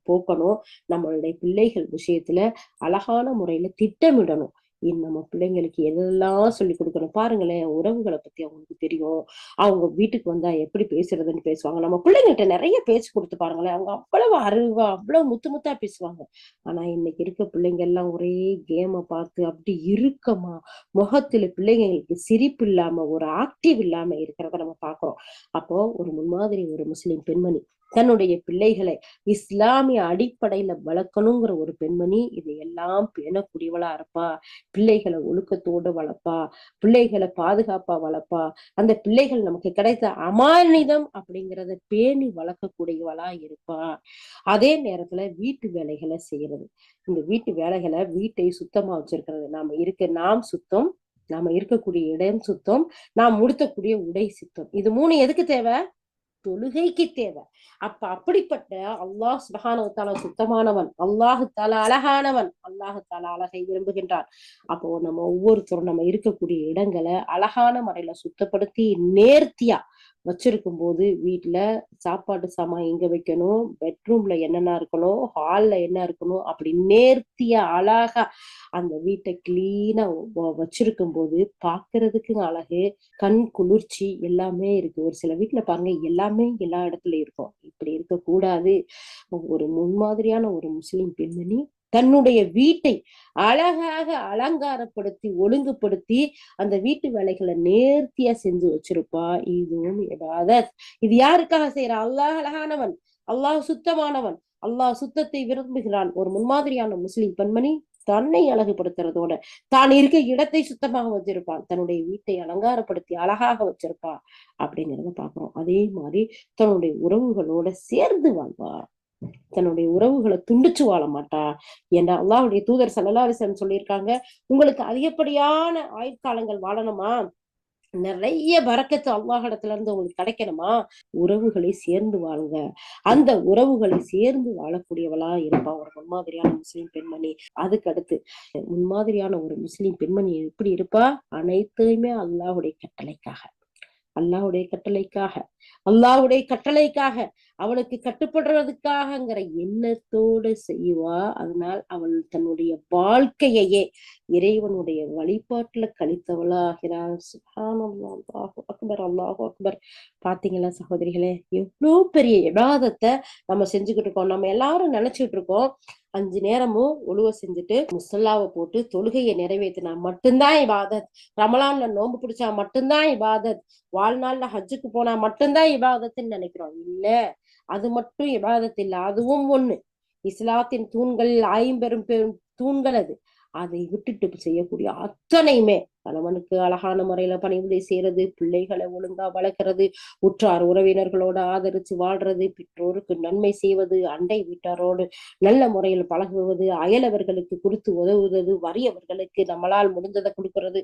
போக்கணும். நம்மளுடைய பிள்ளைகள் விஷயத்துல அழகான முறையில திட்டமிடணும். நம்ம பிள்ளைங்களுக்கு எதெல்லாம் சொல்லி கொடுக்கணும். பாருங்களேன், உறவுகளை பத்தி அவங்களுக்கு தெரியும். அவங்க வீட்டுக்கு வந்தா எப்படி பேசுறதுன்னு பேசுவாங்க. நம்ம பிள்ளைங்கள்ட்ட நிறைய பேச்சு கொடுத்து பாருங்களேன், அவங்க அவ்வளவு அறிவா அவ்வளவு முத்து முத்தா பேசுவாங்க. ஆனா இன்னைக்கு இருக்க பிள்ளைங்க எல்லாம் ஒரே கேமை பார்த்து அப்படி இருக்கமா முகத்துல பிள்ளைங்களுக்கு சிரிப்பு இல்லாம ஒரு ஆக்டிவ் இல்லாம இருக்கிறத நம்ம பாக்குறோம். அப்போ ஒரு முன்மாதிரி ஒரு முஸ்லிம் பெண்மணி தன்னுடைய பிள்ளைகளை இஸ்லாமிய அடிப்படையில வளர்க்கணுங்கிற ஒரு பெண்மணி இதையெல்லாம் பேணக்கூடியவளா இருப்பா. பிள்ளைகளை ஒழுக்கத்தோடு வளர்ப்பா, பிள்ளைகளை பாதுகாப்பா வளர்ப்பா. அந்த பிள்ளைகள் நமக்கு கிடைத்த அமானிதம் அப்படிங்கிறத பேணி வளர்க்கக்கூடியவளா இருப்பா. அதே நேரத்துல வீட்டு வேலைகளை செய்யறது, இந்த வீட்டு வேலைகளை வீட்டை சுத்தமா வச்சிருக்கிறது, நாம் சுத்தம், நாம இருக்கக்கூடிய இடம் சுத்தம், நாம் உடுத்தக்கூடிய உடை சுத்தம். இது 3 எதுக்கு தேவை? தொழுகைக்கு தேவை. அப்ப அப்படிப்பட்ட அல்லாஹ் சுப்ஹானஹு வ தஆலா சுத்தமானவன், அல்லாஹு தஆலா அழகானவன், அல்லாஹு தஆலா அழகை விரும்புகின்றான். அப்போ நம்ம ஒவ்வொருத்தரும் நம்ம இருக்கக்கூடிய இடங்களை அழகான முறையில சுத்தப்படுத்தி நேர்த்தியா வச்சிருக்கும் போது வீட்டுல சாப்பாட்டு சாமான் எங்க வைக்கணும், பெட்ரூம்ல என்னென்ன இருக்கணும், ஹால்ல என்ன இருக்கணும், அப்படி நேர்த்தியா அழகா அந்த வீட்டை கிளீனா வச்சிருக்கும் போது பாக்குறதுக்கு அழகு, கண் குளிர்ச்சி எல்லாமே இருக்கு. ஒரு சில வீட்டுல பாருங்க எல்லாமே எல்லா இடத்துலயும் இருக்கும். இப்படி இருக்க கூடாது. ஒரு முன்மாதிரியான ஒரு முஸ்லிம் பெண்மணி தன்னுடைய வீட்டை அழகாக அலங்காரப்படுத்தி ஒழுங்குபடுத்தி அந்த வீட்டு வேலைகளை நேர்த்தியா செஞ்சு வச்சிருப்பா. இதுவும் இபாதத். இது யாருக்காக செய்யற? அல்லாஹ் அழகானவன், அல்லாஹ் சுத்தமானவன், அல்லாஹ் சுத்தத்தை விரும்புகிறான். ஒரு முன்மாதிரியான முஸ்லிம் பெண்மணி தன்னை அழகுபடுத்துறதோட தான் இருக்க இடத்தை சுத்தமாக வச்சிருப்பான், தன்னுடைய வீட்டை அலங்காரப்படுத்தி அழகாக வச்சிருப்பான் அப்படிங்கிறத பாக்குறோம். அதே மாதிரி தன்னுடைய உறவுகளோட சேர்ந்து வாழ்வா, தன்னுடைய உறவுகளை துண்டிச்சு வாழ மாட்டா. ஏன்னா அல்லாஹ்வுடைய தூதர் ஸல்லல்லாஹு அலைஹி வஸல்லம் சொல்லியிருக்காங்க, உங்களுக்கு அதிகப்படியான ஆயுட்காலங்கள் வாழணுமா, நிறைய பரக்கத்து அல்லாஹ் இடத்துல இருந்து உங்களுக்கு கிடைக்கணுமா, உறவுகளை சேர்ந்து வாழுங்க. அந்த உறவுகளை சேர்ந்து வாழக்கூடியவளா இருப்பா ஒரு முன்மாதிரியான முஸ்லிம் பெண்மணி. அதுக்கு அடுத்து முன்மாதிரியான ஒரு முஸ்லிம் பெண்மணி எப்படி இருப்பா, அனைத்துமே அல்லாஹ்வுடைய கட்டளைக்காக, அல்லாஹ்வுடைய கட்டளைக்காக, அல்லாஹ்வுடைய கட்டளைக்காக, அவனுக்கு கட்டுப்படுறதுக்காகங்கிற எண்ணத்தோடு செய்வா. அதனால் அவள் தன்னுடைய வாழ்க்கையையே இறைவனுடைய வழிபாட்டுல கழித்தவளா ஆகிறாள். சுப்ஹானல்லாஹ், அல்லாஹு அக்பர், அல்லாஹு அக்பர். பாத்தீங்களா சகோதரிகளே, எவ்வளவு பெரிய இபாதத்தை நம்ம செஞ்சுக்கிட்டு இருக்கோம். நம்ம எல்லாரும் நினைச்சுட்டு இருக்கோம் 5 நேரமும் ஒழுவ செஞ்சுட்டு முசல்லாவை போட்டு தொழுகையை நிறைவேற்றினா மட்டும்தான் இபாதத், ரமலான்ல நோன்பு பிடிச்சா மட்டும்தான் இபாதத், வாழ்நாள்ல ஹஜ்ஜுக்கு போனா மட்டும்தான் இபாதத்துன்னு நினைக்கிறோம். இல்ல, அது மட்டும் இபாதத் இல்ல, அதுவும் ஒண்ணு. இஸ்லாத்தின் தூண்கள் 50 தூண்கள் அது. அதை விட்டுட்டு செய்யக்கூடிய அத்தனையுமே, கணவனுக்கு அழகான முறையில பணிவிடை செய்யறது, பிள்ளைகளை ஒழுங்கா வளர்க்கறது, உற்றார் உறவினர்களோட ஆதரிச்சு வாழ்றது, பெற்றோருக்கு நன்மை செய்வது, அண்டை வீட்டாரோடு நல்ல முறையில் பழகுவது, அயலவர்களுக்கு கொடுத்து உதவுவது, வறியவர்களுக்கு நம்மளால் முடிஞ்சதை கொடுக்கறது,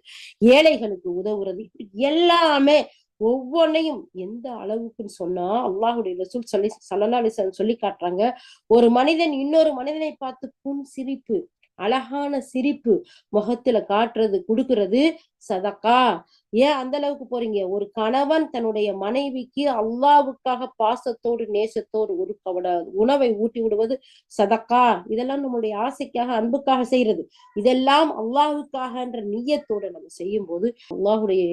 ஏழைகளுக்கு உதவுறது, எல்லாமே ஒவ்வொன்னையும் எந்த அளவுக்குன்னு சொன்னா அல்லாஹ்வுடைய ரசூல் ஸல்லல்லாஹு அலைஹி வஸல்லம் சொல்லி காட்டுறாங்க, ஒரு மனிதன் இன்னொரு மனிதனை பார்த்து புன் சிரிப்பு, அழகான சிரிப்பு முகத்துல காட்டுறது, கொடுக்கறது சதக்கா. ஏன் அந்த அளவுக்கு போறீங்க, ஒரு கணவன் தன்னுடைய மனைவிக்கு அல்லாஹ்வுக்காக பாசத்தோடு நேசத்தோடு ஒரு கவட உணவை ஊட்டி விடுவது சதக்கா. இதெல்லாம் நம்மளுடைய ஆசைக்காக அன்புக்காக செய்யறது, இதெல்லாம் அல்லாஹ்வுக்காகன்ற நிய்யத்தோட நம்ம செய்யும் போது அல்லாஹ்வுடைய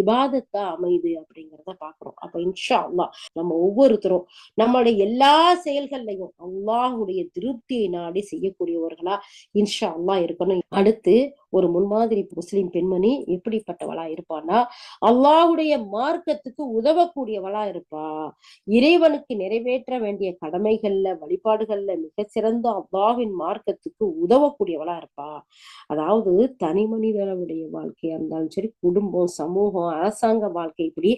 இபாதத்தா அமையுது அப்படிங்கிறத பாக்குறோம். அப்ப இன்ஷா அல்லாஹ் நம்ம ஒவ்வொருத்தரும் நம்மளுடைய எல்லா செயல்கள்லையும் அல்லாஹ்வுடைய திருப்தியை நாடி செய்யக்கூடியவர்களா இன்ஷா அல்லாஹ் இருக்கணும். அடுத்து ஒரு முன்மாதிரி முஸ்லிம் பெண்மணி எப்படிப்பட்டவளா இருப்பான்னா, அல்லாஹ்வுடைய மார்க்கத்துக்கு உதவக்கூடியவளா இருப்பா. இறைவனுக்கு நிறைவேற்ற வேண்டிய கடமைகள்ல வழிபாடுகள்ல மிகச்சிறந்த அல்லாஹ்வின் மார்க்கத்துக்கு உதவக்கூடியவளா இருப்பா. அதாவது தனி மனிதனுடைய வாழ்க்கையா இருந்தாலும் சரி, குடும்பம், சமூகம், அரசாங்க வாழ்க்கை, இப்படி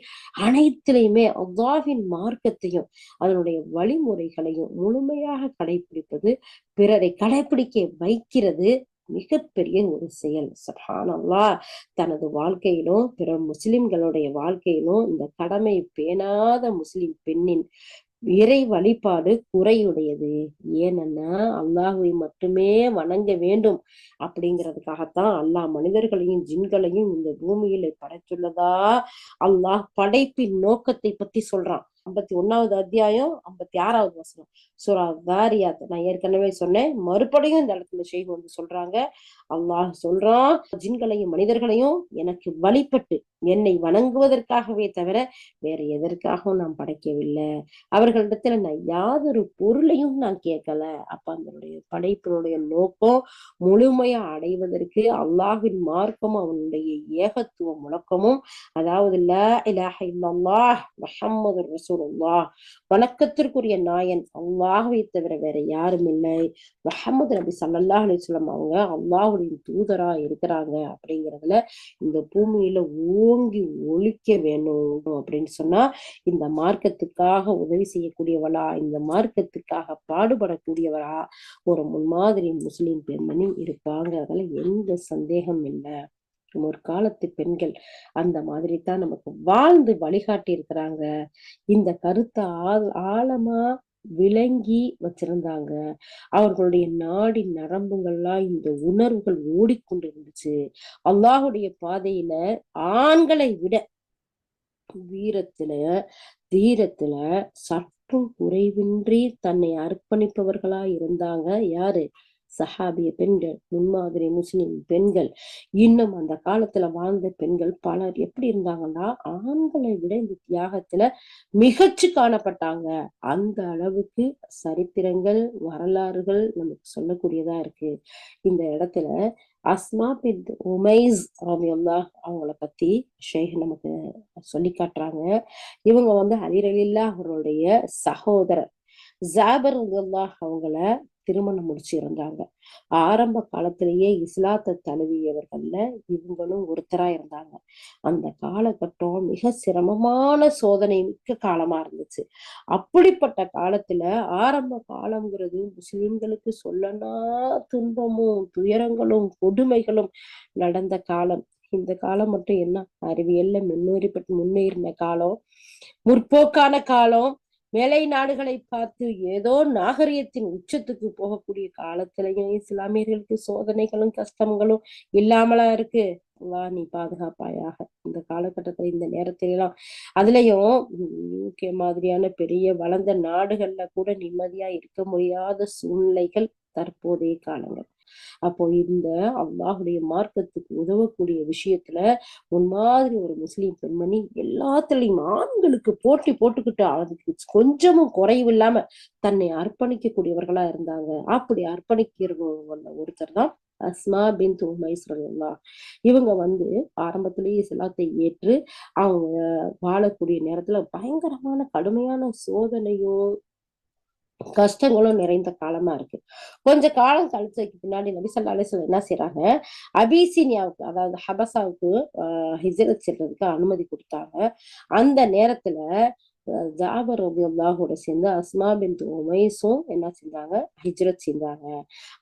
அனைத்திலையுமே அல்லாஹ்வின் மார்க்கத்தையும் அதனுடைய வழிமுறைகளையும் முழுமையாக கடைபிடிப்பது, பிறரை கடைபிடிக்க வைக்கிறது மிகப்பெரிய ஒரு செயல். சுப்ஹானல்லாஹ். தனது வாழ்க்கையிலும் பிற முஸ்லிம்களுடைய வாழ்க்கையிலும் இந்த கடமை பேணாத முஸ்லிம் பெண்ணின் இறை வழிபாடு குறையுடையது. ஏனென்னா அல்லாஹ்வை மட்டுமே வணங்க வேண்டும் அப்படிங்கிறதுக்காகத்தான் அல்லாஹ் மனிதர்களையும் ஜின்களையும் இந்த பூமியில படைத்துள்ளதா அல்லாஹ் படைப்பின் நோக்கத்தை பத்தி சொல்றான். 51வது அத்தியாயம் 56வது வசனம் சூரா தாரியாத். நான் ஏற்கனவே சொன்னேன், மறுபடியும் இந்த இடத்துல ஷேக் வந்து சொல்றாங்க, அல்லாஹ் சொல்றான், ஜின்களையும் மனிதர்களையும் எனக்கு வழிபட்டு என்னை வணங்குவதற்காகவே தவிர வேற எதற்காகவும் நான் படைக்கவில்லை, அவர்களிடத்துல நான் யாதொரு பொருளையும் நான் கேட்கல. அப்ப அதனுடைய படைப்பினுடைய நோக்கம் முழுமையா அடைவதற்கு அல்லாஹ்வின் மார்க்கமும் அவனுடைய ஏகத்துவ முழக்கமும், அதாவது லா இலாஹ இல்லல்லாஹ் முஹம்மது ரசூலுல்லாஹ், வணக்கத்திற்குரிய நாயன் அல்லாஹ்வை தவிர வேற யாரும் இல்லை, முஹம்மது நபி ஸல்லல்லாஹு அலைஹி வஸல்லம் அவங்க அல்லாஹ்வுடைய தூதரா இருக்கிறாங்க அப்படிங்கிறதுல இந்த பூமியில ஓங்கி ஒழிக்க வேணும் அப்படின்னு சொன்னா, இந்த மார்க்கத்துக்காக உதவி செய்யக்கூடியவளா, இந்த மார்க்கத்துக்காக பாடுபடக்கூடியவளா ஒரு முன்மாதிரி முஸ்லிம் பெண்மணி இருப்பாங்கிறதுல எந்த சந்தேகம் இல்லை. ஒரு காலத்து பெண்கள் அந்த மாதிரி தான் நமக்கு வாழ்ந்து வழிகாட்டி இருக்கிறாங்க. இந்த கருத்தை ஆழமா விளங்கி வச்சிருந்தாங்க. அவர்களுடைய நாடி நரம்புகள்லாம் இந்த உணர்வுகள் ஓடிக்கொண்டு இருந்துச்சு. அல்லாஹுடைய பாதையில ஆண்களை விட வீரத்துல தீரத்துல சற்றும் குறைவின்றி தன்னை அர்ப்பணிப்பவர்களா இருந்தாங்க. யாரு? சஹாபிய பெண்கள், முன்மாதிரி முஸ்லிம் பெண்கள். இன்னும் அந்த காலத்துல வாழ்ந்த பெண்கள் பலர் எப்படி இருந்தாங்கன்னா, ஆண்களை விட இந்த தியாகத்துல மிகச்சு காணப்பட்டாங்க. அந்த அளவுக்கு சரித்திரங்கள், வரலாறுகள் நமக்கு சொல்லக்கூடியதா இருக்கு. இந்த இடத்துல அஸ்மா பின் உமைஸ் ரலியல்லாஹு அவங்கள பத்தி ஷேக் நமக்கு சொல்லி காட்டுறாங்க. இவங்க வந்து அலி ரலியல்லாஹு அவருடைய சகோதரர். ஜாபர் ரலியல்லாஹு அவங்கள திருமணம் முடிச்சிருந்தாங்க. ஆரம்ப காலத்திலேயே இஸ்லாத்தை தழுவியவர்கள்ல இவங்களும் ஒருத்தரா இருந்தாங்க. அந்த காலகட்டம் மிக சிரமமான சோதனை மிக்க காலமா இருந்துச்சு. அப்படிப்பட்ட காலத்துல ஆரம்ப காலம்ங்கிறது முஸ்லிம்களுக்கு சொல்லனா துன்பமும் துயரங்களும் கொடுமைகளும் நடந்த காலம். இந்த காலம் மட்டும் என்ன, அறிவியல்ல முன்னேறின காலம், முற்போக்கான காலம், மேலை நாடுகளை பார்த்து ஏதோ நாகரிகத்தின் உச்சத்துக்கு போகக்கூடிய காலத்திலையும் இஸ்லாமியர்களுக்கு சோதனைகளும் கஷ்டங்களும் இல்லாமலா இருக்கு. நீ பாதுகாப்பாயாக இந்த காலகட்டத்துல இந்த நேரத்திலாம். அதுலயும் யூகே மாதிரியான பெரிய வளர்ந்த நாடுகள்ல கூட நிம்மதியா இருக்க முடியாத சூழ்நிலைகள் தற்போதைய காலங்கள். அப்போ இந்த அல்லாஹுடைய மார்க்கத்துக்கு உதவக்கூடிய விஷயத்துல உன் மாதிரி ஒரு முஸ்லீம் பெண்மணி எல்லாத்துலயும் ஆண்களுக்கு போட்டி போட்டுக்கிட்டு அதுக்கு கொஞ்சமும் குறைவில்லாம தன்னை அர்ப்பணிக்கக்கூடியவர்களா இருந்தாங்க. அப்படி அர்ப்பணிக்கிறவங்க ஒருத்தர் தான் அஸ்மா பின் உமைஸ் ரலியல்லாஹு. இவங்க ஆரம்பத்திலேயே இஸ்லாத்தை ஏற்று அவங்க வாழக்கூடிய நேரத்துல பயங்கரமான கடுமையான சோதனையும் கஷ்டங்களும் நிறைந்த காலமா இருக்கு. கொஞ்ச காலம் கழிச்சதுக்கு பின்னாடி நபி ஸல்லல்லாஹு அலைஹி வஸல்லம் என்ன செய்யறாங்க, அபிசீனியாவுக்கு அதாவது ஹபசாவுக்கு ஹிஜ்ரத் செல்றதுக்கு அனுமதி கொடுத்தாங்க. அந்த நேரத்துல ஜாபர் ரலியல்லாஹு சேர்ந்து அஸ்மா பின் உமைஸும் என்ன செஞ்சாங்க, ஹிஜ்ரத் செஞ்சாங்க.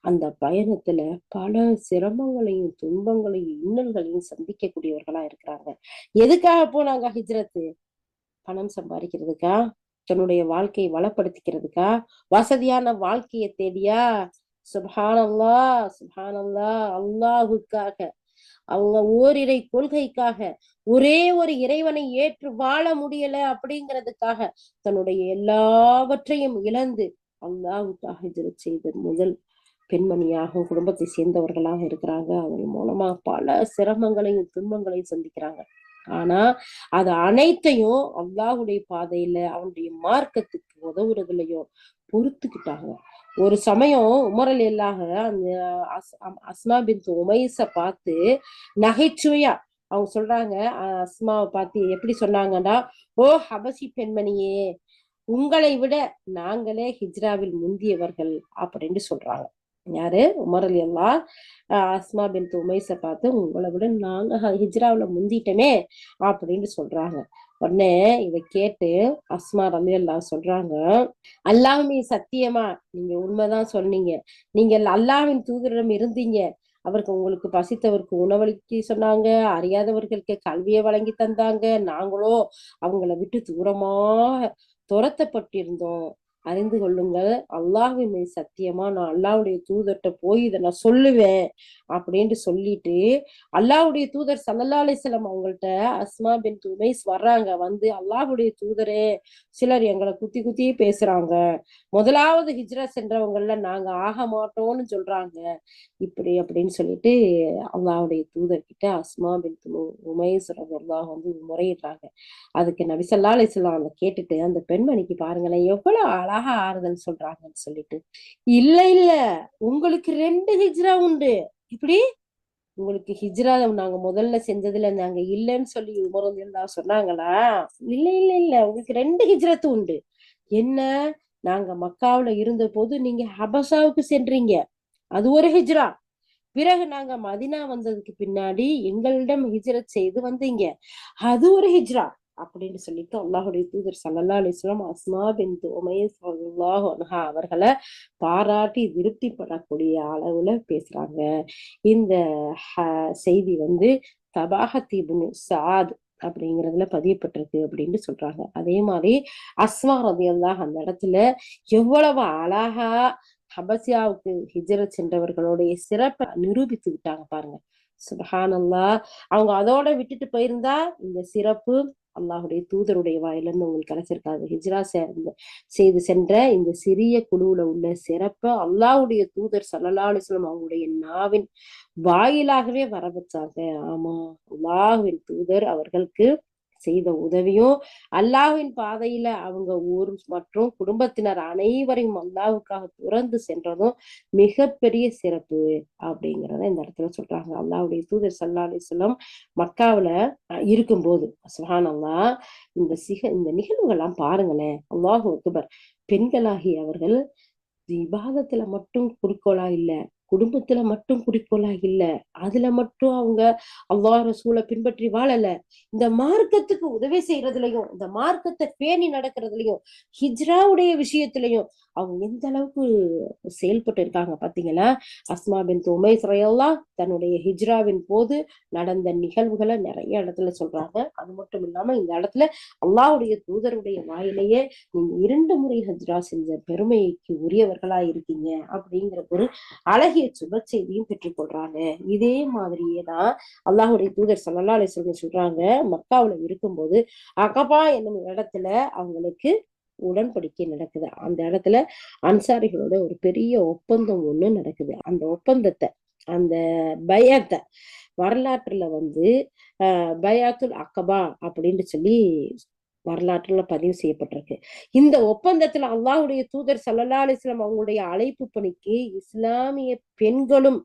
அந்த பயணத்துல பல சிரமங்களையும் துன்பங்களையும் இன்னல்களையும் சந்திக்கக்கூடியவர்களா இருக்கிறாங்க. எதுக்காக போனாங்க ஹிஜ்ரத்து? பணம் சம்பாதிக்கிறதுக்கா? தன்னுடைய வாழ்க்கையை வளப்படுத்திக்கிறதுக்கா? வசதியான வாழ்க்கையை தேடியா? சுப்ஹானல்லாஹ் சுப்ஹானல்லாஹ். அல்லாஹுக்காக, அவங்க ஓரிரை கொள்கைக்காக, ஒரே ஒரு இறைவனை ஏற்று வாழ முடியல அப்படிங்கிறதுக்காக தன்னுடைய எல்லாவற்றையும் இழந்து அல்லாஹுக்காக ஹிஜ்ரத் செய்த முதல் பெண்மணியாக குடும்பத்தை சேர்ந்தவர்களாக இருக்கிறாங்க. அதன் மூலமா பல சிரமங்களையும் துன்பங்களையும் சந்திக்கிறாங்க. ஆனா அது அனைத்தையும் அல்லாஹுடைய பாதையில அவனுடைய மார்க்கத்துக்கு உதவுறதுலயும் பொறுத்துக்கிட்டாங்க. ஒரு சமயம் உமர் ரலியல்லாஹு அந்த அஸ்மா பின் உமைஸ பார்த்து நகைச்சுவையா அவங்க சொல்றாங்க, அஸ்மாவை பார்த்து எப்படி சொன்னாங்கன்னா, ஓ ஹபசி பெண்மணியே, உங்களை விட நாங்களே ஹிஜ்ராவில் முந்தியவர்கள் அப்படின்னு சொல்றாங்க. யாரு? உமர் ரலியல்லாஹு அஸ்மா பின் உமைஸ பார்த்து உங்களை விட நாங்க ஹிஜ்ராவுல முந்திட்டோமே அப்படின்னு சொல்றாங்க. உடனே இதை கேட்டு அஸ்மா ரலியல்லாஹு சொல்றாங்க, அல்லாஹ்மே சத்தியமா நீங்க உண்மைதான் சொன்னீங்க. நீங்க அல்லாஹ்வின் தூதரிடம் இருந்தீங்க. அவருக்கு உங்களுக்கு பசித்தவருக்கு உணவளிக்க சொன்னாங்க, அறியாதவர்களுக்கு கல்வியை வழங்கி தந்தாங்க. நாங்களோ அவங்கள விட்டு தூரமா துரத்தப்பட்டிருந்தோம். அறிந்து கொள்ளுங்கள், அல்லாஹ்வின் மீது சத்தியமா நான் அல்லாஹ்வுடைய தூதர்கிட்ட போய் இதை நான் சொல்லுவேன் அப்படின்னு சொல்லிட்டு அல்லாஹ்வுடைய தூதர் ஸல்லல்லாஹு அலைஹி வஸல்லம் அவங்கள்ட்ட அஸ்மா பின் உமைஸ் வர்றாங்க. அல்லாஹ்வுடைய தூதரே, சிலர் எங்களை குத்தி குத்தி பேசுறாங்க. முதலாவது ஹிஜ்ரா சென்றவங்கள்ல நாங்க ஆக மாட்டோம்னு சொல்றாங்க. இப்படி அப்படின்னு சொல்லிட்டு அல்லாஹ்வுடைய தூதர்கிட்ட அஸ்மா பின் உமைஸ் ரலியல்லாஹு முறையிடுறாங்க. அதுக்கு நபி ஸல்லல்லாஹு அலைஹி வஸல்லம் அவங்க கேட்டுட்டு அந்த பெண்மணிக்கு பாருங்களேன் எவ்வளவு அழகா ஆறுதல் சொல்றாங்கன்னு சொல்லிட்டு, இல்ல இல்ல உங்களுக்கு 2 ஹிஜ்ரா உண்டு. இப்படி உங்களுக்கு ஹிஜ்ரா நாங்க முதல்ல செஞ்சதுல நாங்க இல்லைன்னு சொல்லி உமர் ரலியல்லாஹு சொன்னாங்களா? இல்ல இல்ல இல்ல உங்களுக்கு 2 ஹிஜ்ரத் உண்டு. என்ன? நாங்க மக்காவுல இருந்த போது நீங்க ஹபசாவுக்கு சென்றீங்க, அது ஒரு ஹிஜ்ரா. பிறகு நாங்க மதினா வந்ததுக்கு பின்னாடி எங்களிடம் ஹிஜ்ரத் செய்து வந்தீங்க, அது ஒரு ஹிஜ்ரா அப்படின்னு சொல்லிட்டு அல்லாஹுடைய தூதர் ஸல்லல்லாஹு அலைஹி வஸல்லம் அஸ்மா பின்த் உமைஸ் ரலியல்லாஹு அன்ஹா அவர்களை பாராட்டி திருப்திப்படக்கூடிய அளவுல பேசுறாங்க. இந்த செய்தி தபாகத் இப்னு ஸஅத் அப்படிங்கிறதுல பதியப்பட்டிருக்கு அப்படின்னு சொல்றாங்க. அதே மாதிரி அஸ்மா ரலியல்லாஹு அந்த இடத்துல எவ்வளவு அழகா ஹபசியாவுக்கு ஹிஜ்ரத் சென்றவர்களுடைய சிறப்பை நிரூபித்து விட்டாங்க பாருங்க. சுப்ஹானல்லாஹ். அவங்க அதோட விட்டுட்டு போயிருந்தா இந்த சிறப்பு அல்லாஹுடைய தூதருடைய வாயிலிருந்து உங்களுக்கு கிடைச்சிருக்காது. ஹிஜ்ரா செய்து சென்ற இந்த சிறிய குழுவுல உள்ள சிறப்ப அல்லாஹுடைய தூதர் ஸல்லல்லாஹு அலைஹி வஸல்லம் அவங்களுடைய நாவின் வாயிலாகவே வர வச்சாங்க. ஆமா, அல்லாஹுவின் தூதர் அவர்களுக்கு செய்த உதவியும், அல்லாஹ்வின் பாதையில அவங்க ஊர் மற்றும் குடும்பத்தினர் அனைவரையும் அல்லாஹ்வுக்காக துறந்து சென்றதும் மிகப்பெரிய சிறப்பு அப்படிங்கிறத இந்த இடத்துல சொல்றாங்க. அல்லாஹ்வுடைய தூதர் ஸல்லல்லாஹு அலைஹி வஸல்லம் மக்காவுல இருக்கும்போது சுப்ஹானல்லாஹ், இந்த நிகழ்வுகள்லாம் பாருங்களேன். அல்லாஹு அக்பர். பெண்களாகி அவர்கள் விவாதத்துல மட்டும் குறிக்கோளா இல்ல, குடும்பத்துல மட்டும் குறிக்கோளா இல்ல, அதுல மட்டும் அவங்க அல்லாஹ் ரசூலை பின்பற்றி வாழல, இந்த மார்க்கத்துக்கு உதவி செய்யறதுலயும், இந்த மார்க்கத்தை பேணி நடக்கிறதுலயும், ஹிஜ்ராவுடைய விஷயத்திலையும் அவங்க எந்த அளவுக்கு செயல்பட்டு இருக்காங்க பாத்தீங்களா? அஸ்மா பின் உமைஸ் ரலியல்லாஹ் தன்னுடைய ஹிஜ்ராவின் போது நடந்த நிகழ்வுகளை நிறைய இடத்துல சொல்றாங்க. அது மட்டும் இல்லாம இந்த இடத்துல அல்லாஹ்வுடைய தூதருடைய வாயிலேயே நீங்க 2 முறை ஹிஜ்ரா செஞ்ச பெருமைக்கு உரியவர்களா இருக்கீங்க அப்படிங்கிற ஒரு அழகிய சுப செய்தியும் பெற்றுக்கொள்றாங்க. இதே மாதிரியே தான் அல்லாஹ்வுடைய தூதர் ஸல்லல்லாஹு அலைஹி வஸல்லம் சொல்றாங்க, மக்காவுல இருக்கும்போது அகபா என்னும் இடத்துல அவங்களுக்கு உடன்படிக்கை நடக்குது. அந்த இடத்துல அன்சாரிகளோட ஒரு பெரிய ஒப்பந்தம் ஒண்ணு நடக்குது. அந்த ஒப்பந்தத்தை, அந்த பயத்தை வரலாற்றுல பயாத்துல் அக்கபா அப்படின்னு சொல்லி வரலாற்றுல பதிவு செய்யப்பட்டிருக்கு. இந்த ஒப்பந்தத்துல அல்லாஹ்வுடைய தூதர் ஸல்லல்லாஹு அலைஹி வஸல்லம் அவங்களுடைய அழைப்பு பணிக்கு இஸ்லாமிய பெண்களும்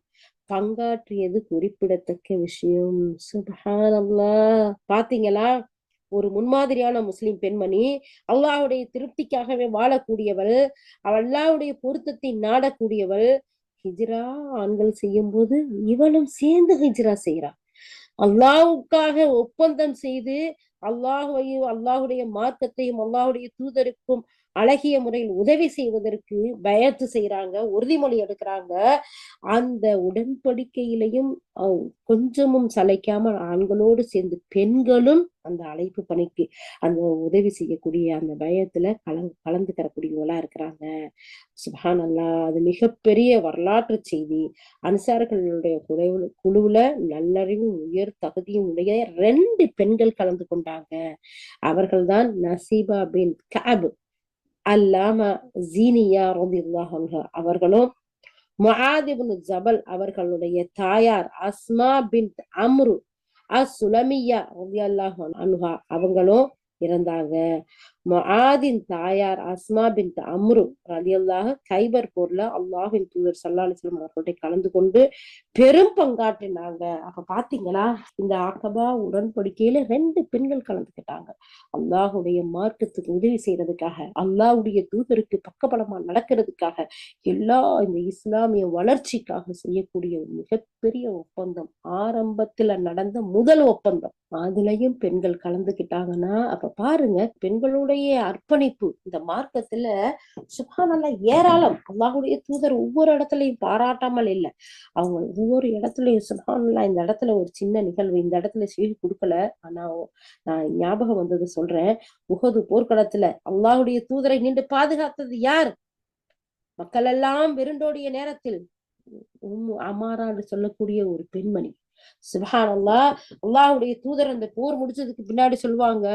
பங்காற்றியது குறிப்பிடத்தக்க விஷயம். சுப்ஹானல்லாஹ். பாத்தீங்களா? ஒரு முன்மாதிரியான முஸ்லிம் பெண்மணி, அல்லாஹ்வுடைய திருப்திக்காகவே வாழக்கூடியவள், அல்லாஹ்வுடைய பொருத்தத்தை நாடக்கூடியவள், ஹிஜ்ரா ஆண்கள் செய்யும் போது இவளும் சேர்ந்து ஹிஜ்ரா செய்யறா. அல்லாஹ்வுக்காக ஒப்பந்தம் செய்து அல்லாஹ்வையும் அல்லாஹ்வுடைய மார்க்கத்தையும் அல்லாஹ்வுடைய தூதருக்கும் அழகிய முறையில் உதவி செய்வதற்கு பயத்து செய்யறாங்க, உறுதிமொழி எடுக்கிறாங்க. அந்த உடன்படிக்கையிலையும் கொஞ்சமும் சளைக்காம ஆண்களோடு சேர்ந்து பெண்களும் அந்த அழைப்பு பணிக்கு அந்த உதவி செய்யக்கூடிய அந்த பயத்துல கலந்துக்கிறக்கூடியவங்களா இருக்கிறாங்க. சுப்ஹானல்லாஹ். அது மிகப்பெரிய வரலாற்று செய்தி. அன்சார்களுடைய குழுவுல நல்லறிவும் உயர் தகுதியும் உடைய 2 பெண்கள் கலந்து கொண்டாங்க. அவர்கள்தான் நசீபா பின் கஅப் அல்லாமா ஜீனியா ரலியல்லாஹு அன்ஹா அவர்களும், முஆத் இப்னு ஜபல் அவர்களுடைய தாயார் அஸ்மா பின்த் அம்ரு அஸ்-சுலமிய்யா ரலியல்லாஹு அன்ஹா அவங்களும் இறந்தாங்க. முஆதின் தாயார் அஸ்மா பின்த் அம்ரு ரலியல்லாஹு கைபர் போர்ல அல்லாஹ்வின் தூதர் ஸல்லல்லாஹு அலைஹி வஸல்லம் அவர்களோட கலந்து கொண்டு பெரும் பங்காற்றினாங்க. அப்ப பாத்தீங்களா, இந்த அகபா உடன்படிக்கையில 2 பெண்கள் கலந்துக்கிட்டாங்க. அல்லாஹ்வுடைய மார்க்கத்துக்கு உதவி செய்யறதுக்காக, அல்லாஹ்வுடைய தூதருக்கு பக்கபலமா நடக்கிறதுக்காக, இந்த இஸ்லாமிய வளர்ச்சிக்காக செய்யக்கூடிய ஒரு மிகப்பெரிய ஒப்பந்தம். ஆரம்பத்துல நடந்த முதல் ஒப்பந்தம். அதுலயும் பெண்கள் கலந்துக்கிட்டாங்கன்னா அப்ப பாருங்க, பெண்களுடைய அர்ப்பணிப்பு இந்த மார்க்கத்துல சுப்ஹானல்லாஹ் ஏராளம். அல்லாஹ்வுடைய தூதர் ஒவ்வொரு இடத்துலயும் பாராட்டாமல் இல்லை, அவங்க ஒவ்வொரு இடத்துலயும் சுப்ஹானல்லாஹ். இந்த இடத்துல ஒரு சின்ன நிகழ்வு, இந்த இடத்துல செய்தி கொடுக்கல, ஆனா நான் ஞாபகம் வந்தது சொல்றேன். உஹது போர்க்களத்துல அல்லாஹ்வுடைய தூதரை நின்று பாதுகாத்தது யார்? மக்கள் எல்லாம் விருண்டோடிய நேரத்தில் அமாரா என்று சொல்லக்கூடிய ஒரு பெண்மணி. சுப்ஹானல்லாஹ். அல்லாஹ்வுடைய தூதர் அந்த போர் முடிச்சதுக்கு பின்னாடி சொல்லுவாங்க,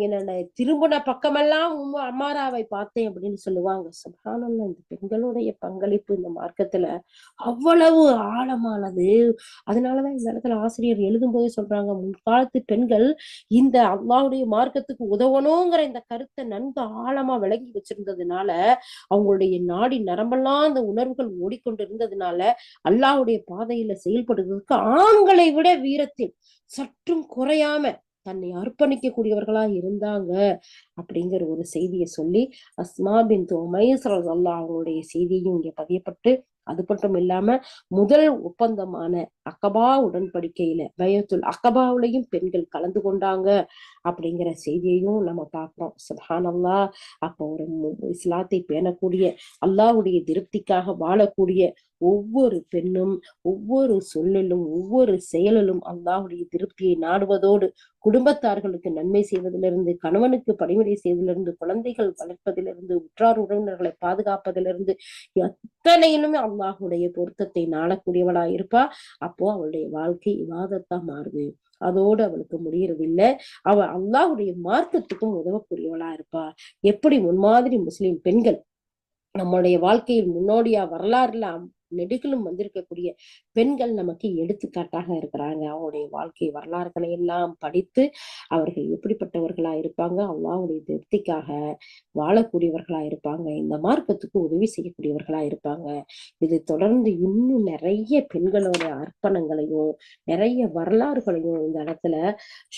என்னோட திரும்பின பக்கமெல்லாம் அம்மாராவை பார்த்தேன் அப்படின்னு சொல்லுவாங்க. சுப்ஹானல்லாஹ். இந்த பெண்களுடைய பங்களிப்பு இந்த மார்க்கத்துல அவ்வளவு ஆழமானது. அதனாலதான் இந்த இடத்துல ஆசிரியர் எழுதும் போது சொல்றாங்க, முன்காலத்து பெண்கள் இந்த அல்லாஹ்வுடைய மார்க்கத்துக்கு உதவணுங்கிற இந்த கருத்தை நன்கு ஆழமா விளங்கி வச்சிருந்ததுனால, அவங்களுடைய நாடி நரம்பெல்லாம் அந்த உணர்வுகள் ஓடிக்கொண்டு இருந்ததுனால அல்லாஹ்வுடைய பாதையில செயல்படுவதற்கு ஆண்களை விட வீரத்தில் சற்றும் குறையாம தன்னை அர்ப்பணிக்க கூடியவர்களா இருந்தாங்க அப்படிங்கிற ஒரு செய்தியை சொல்லி அஸ்மா பின்த் உமைஸ் ரலியல்லாஹு அவங்களுடைய செய்தியும் இங்க பதியப்பட்டு, அது மட்டும் இல்லாம முதல் ஒப்பந்தமான அகபா உடன்படிக்கையில பைஅத்துல் அகபாவிலையும் பெண்கள் கலந்து கொண்டாங்க அப்படிங்கிற செய்தியையும் நம்ம பார்க்கிறோம். சுப்ஹானல்லாஹ். அப்போ ஒரு இஸ்லாத்தை பேணக்கூடிய, அல்லாஹ்வுடைய திருப்திக்காக வாழக்கூடிய ஒவ்வொரு பெண்ணும் ஒவ்வொரு சொல்லிலும் ஒவ்வொரு செயலிலும் அல்லாஹ்வுடைய திருப்தியை நாடுவதோடு, குடும்பத்தார்களுக்கு நன்மை செய்வதிலிருந்து, கணவனுக்கு பணிவிடை செய்வதிலிருந்து, குழந்தைகள் வளர்ப்பதிலிருந்து, உற்றார் உறவினர்களை பாதுகாப்பதிலிருந்து எத்தனையிலுமே அல்லாஹ்வுடைய பொருத்தத்தை நாடக்கூடியவளா இருப்பா. அப்போ அவளுடைய வாழ்க்கை இபாதத்தா மாறுது. அதோடு அவளுக்கு முடியறது இல்ல, அவ அல்லாஹ்வுடைய மார்க்கத்துக்கும் உதவக்கூடியவளா இருப்பா. எப்படி முன்மாதிரி முஸ்லிம் பெண்கள் நம்முடைய வாழ்க்கையில் முன்னோடியா வரலாறுல நெடுகிலும் வந்திருக்கக்கூடிய பெண்கள் நமக்கு எடுத்துக்காட்டாக இருக்கிறாங்க. அவங்களுடைய வாழ்க்கை வரலாறுகளை எல்லாம் படித்து அவர்கள் எப்படிப்பட்டவர்களா இருப்பாங்க, அல்லாஹ்வுடைய திருப்திக்காக வாழக்கூடியவர்களா இருப்பாங்க, இந்த மார்க்கத்துக்கு உதவி செய்யக்கூடியவர்களா இருப்பாங்க. இது தொடர்ந்து இன்னும் நிறைய பெண்களோட அர்ப்பணங்களையும் நிறைய வரலாறுகளையும் இந்த இடத்துல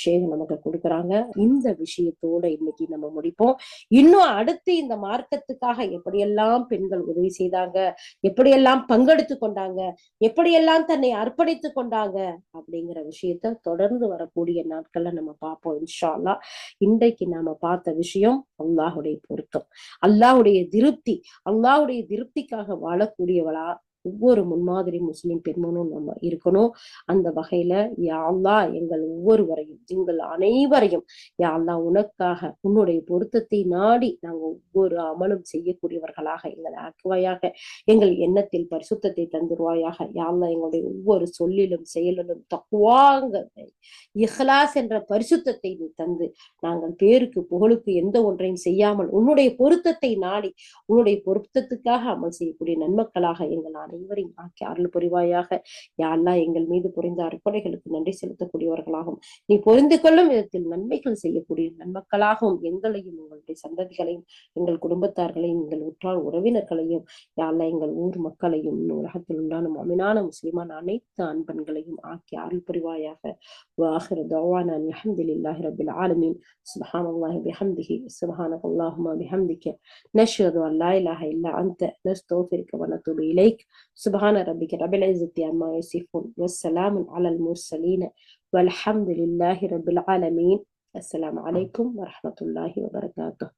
ஷேக் நமக்கு கொடுக்குறாங்க. இந்த விஷயத்தோட இன்னைக்கு நம்ம முடிப்போம். இன்னும் அடுத்து இந்த மார்க்கத்துக்காக எப்படியெல்லாம் பெண்கள் உதவி செய்தாங்க, எப்படியெல்லாம் பங்கெடுத்து கொண்டாங்க, எப்படியெல்லாம் தன்னை அர்ப்பணித்து கொண்டாங்க அப்படிங்கிற விஷயத்த தொடர்ந்து வரக்கூடிய நாட்கள்ல நம்ம பார்ப்போம் இன்ஷா அல்லாஹ். இன்றைக்கு நாம பார்த்த விஷயம் அல்லாஹுடைய பொருத்தம், அல்லாஹுடைய திருப்தி. அல்லாஹுடைய திருப்திக்காக வாழக்கூடியவளா ஒவ்வொரு முன்மாதிரி முஸ்லிம் பெண்மனும் நம்ம இருக்கணும். அந்த வகையில யா அல்லாஹ் எங்கள் ஒவ்வொருவரையும், எங்கள் அனைவரையும் யா அல்லாஹ் உனக்காக உன்னுடைய பொருத்தத்தை நாடி நாங்க ஒவ்வொரு அமலும் செய்யக்கூடியவர்களாக எங்களை ஆக்குவாயாக. எங்கள் எண்ணத்தில் பரிசுத்தத்தை தந்துருவாயாக. யா அல்லாஹ் எங்களுடைய ஒவ்வொரு சொல்லிலும் செயலிலும் தக்குவாங்க இஹ்லாஸ் என்ற பரிசுத்தத்தை நீ தந்து நாங்கள் பேருக்கு புகழுக்கு எந்த ஒன்றையும் செய்யாமல் உன்னுடைய பொருத்தத்தை நாடி உன்னுடைய பொருத்தத்துக்காக அமல் செய்யக்கூடிய நன்மக்களாக எங்கள் அனைவரையும் ஆக்கி அருள் புரிவாயாக. யா அல்லாஹ் எங்கள் மீது புரிந்த அர்ப்பணைகளுக்கு நன்றி செலுத்தக்கூடியவர்களாகவும் நீ புரிந்து கொள்ளும் விதத்தில் நன்மைகள் செய்யக்கூடிய நன்மக்களாகவும் எங்களையும் எங்களுடைய சந்ததிகளையும் எங்கள் குடும்பத்தார்களையும் எங்கள் உற்றார் உறவினர்களையும் யா அல்லாஹ் எங்கள் ஊர் மக்களையும் உலகத்தில் உண்டான முஃமினான முஸ்லிமான அனைத்து அன்பன்களையும் ஆக்கி அருள் புரிவாயாக. வாஹிரு தஅவானா அல்ஹம்துலில்லாஹி ரப்பில் ஆலமீன். சுப்ஹானல்லாஹி பிஹம்திஹி சுப்ஹானக அல்லாஹும்ம பிஹம்திக நஷ்ஹது அன் லா இலாஹ இல்லா அன்த நஸ்தக்ஃபிருக வ நத்தூபு இலைக். சுப்ஹான ரப்பிக ரப்பில் இஸ்ஸத்தி அம்மா யசிஃபூன் வஸ்ஸலாமுன் அலல் முர்ஸலீன் வல்ஹம்துலில்லாஹி ரப்பில் ஆலமீன். அஸ்ஸலாமு அலைக்கும் வரஹ்மத்துல்லாஹி வபரகாத்துஹு.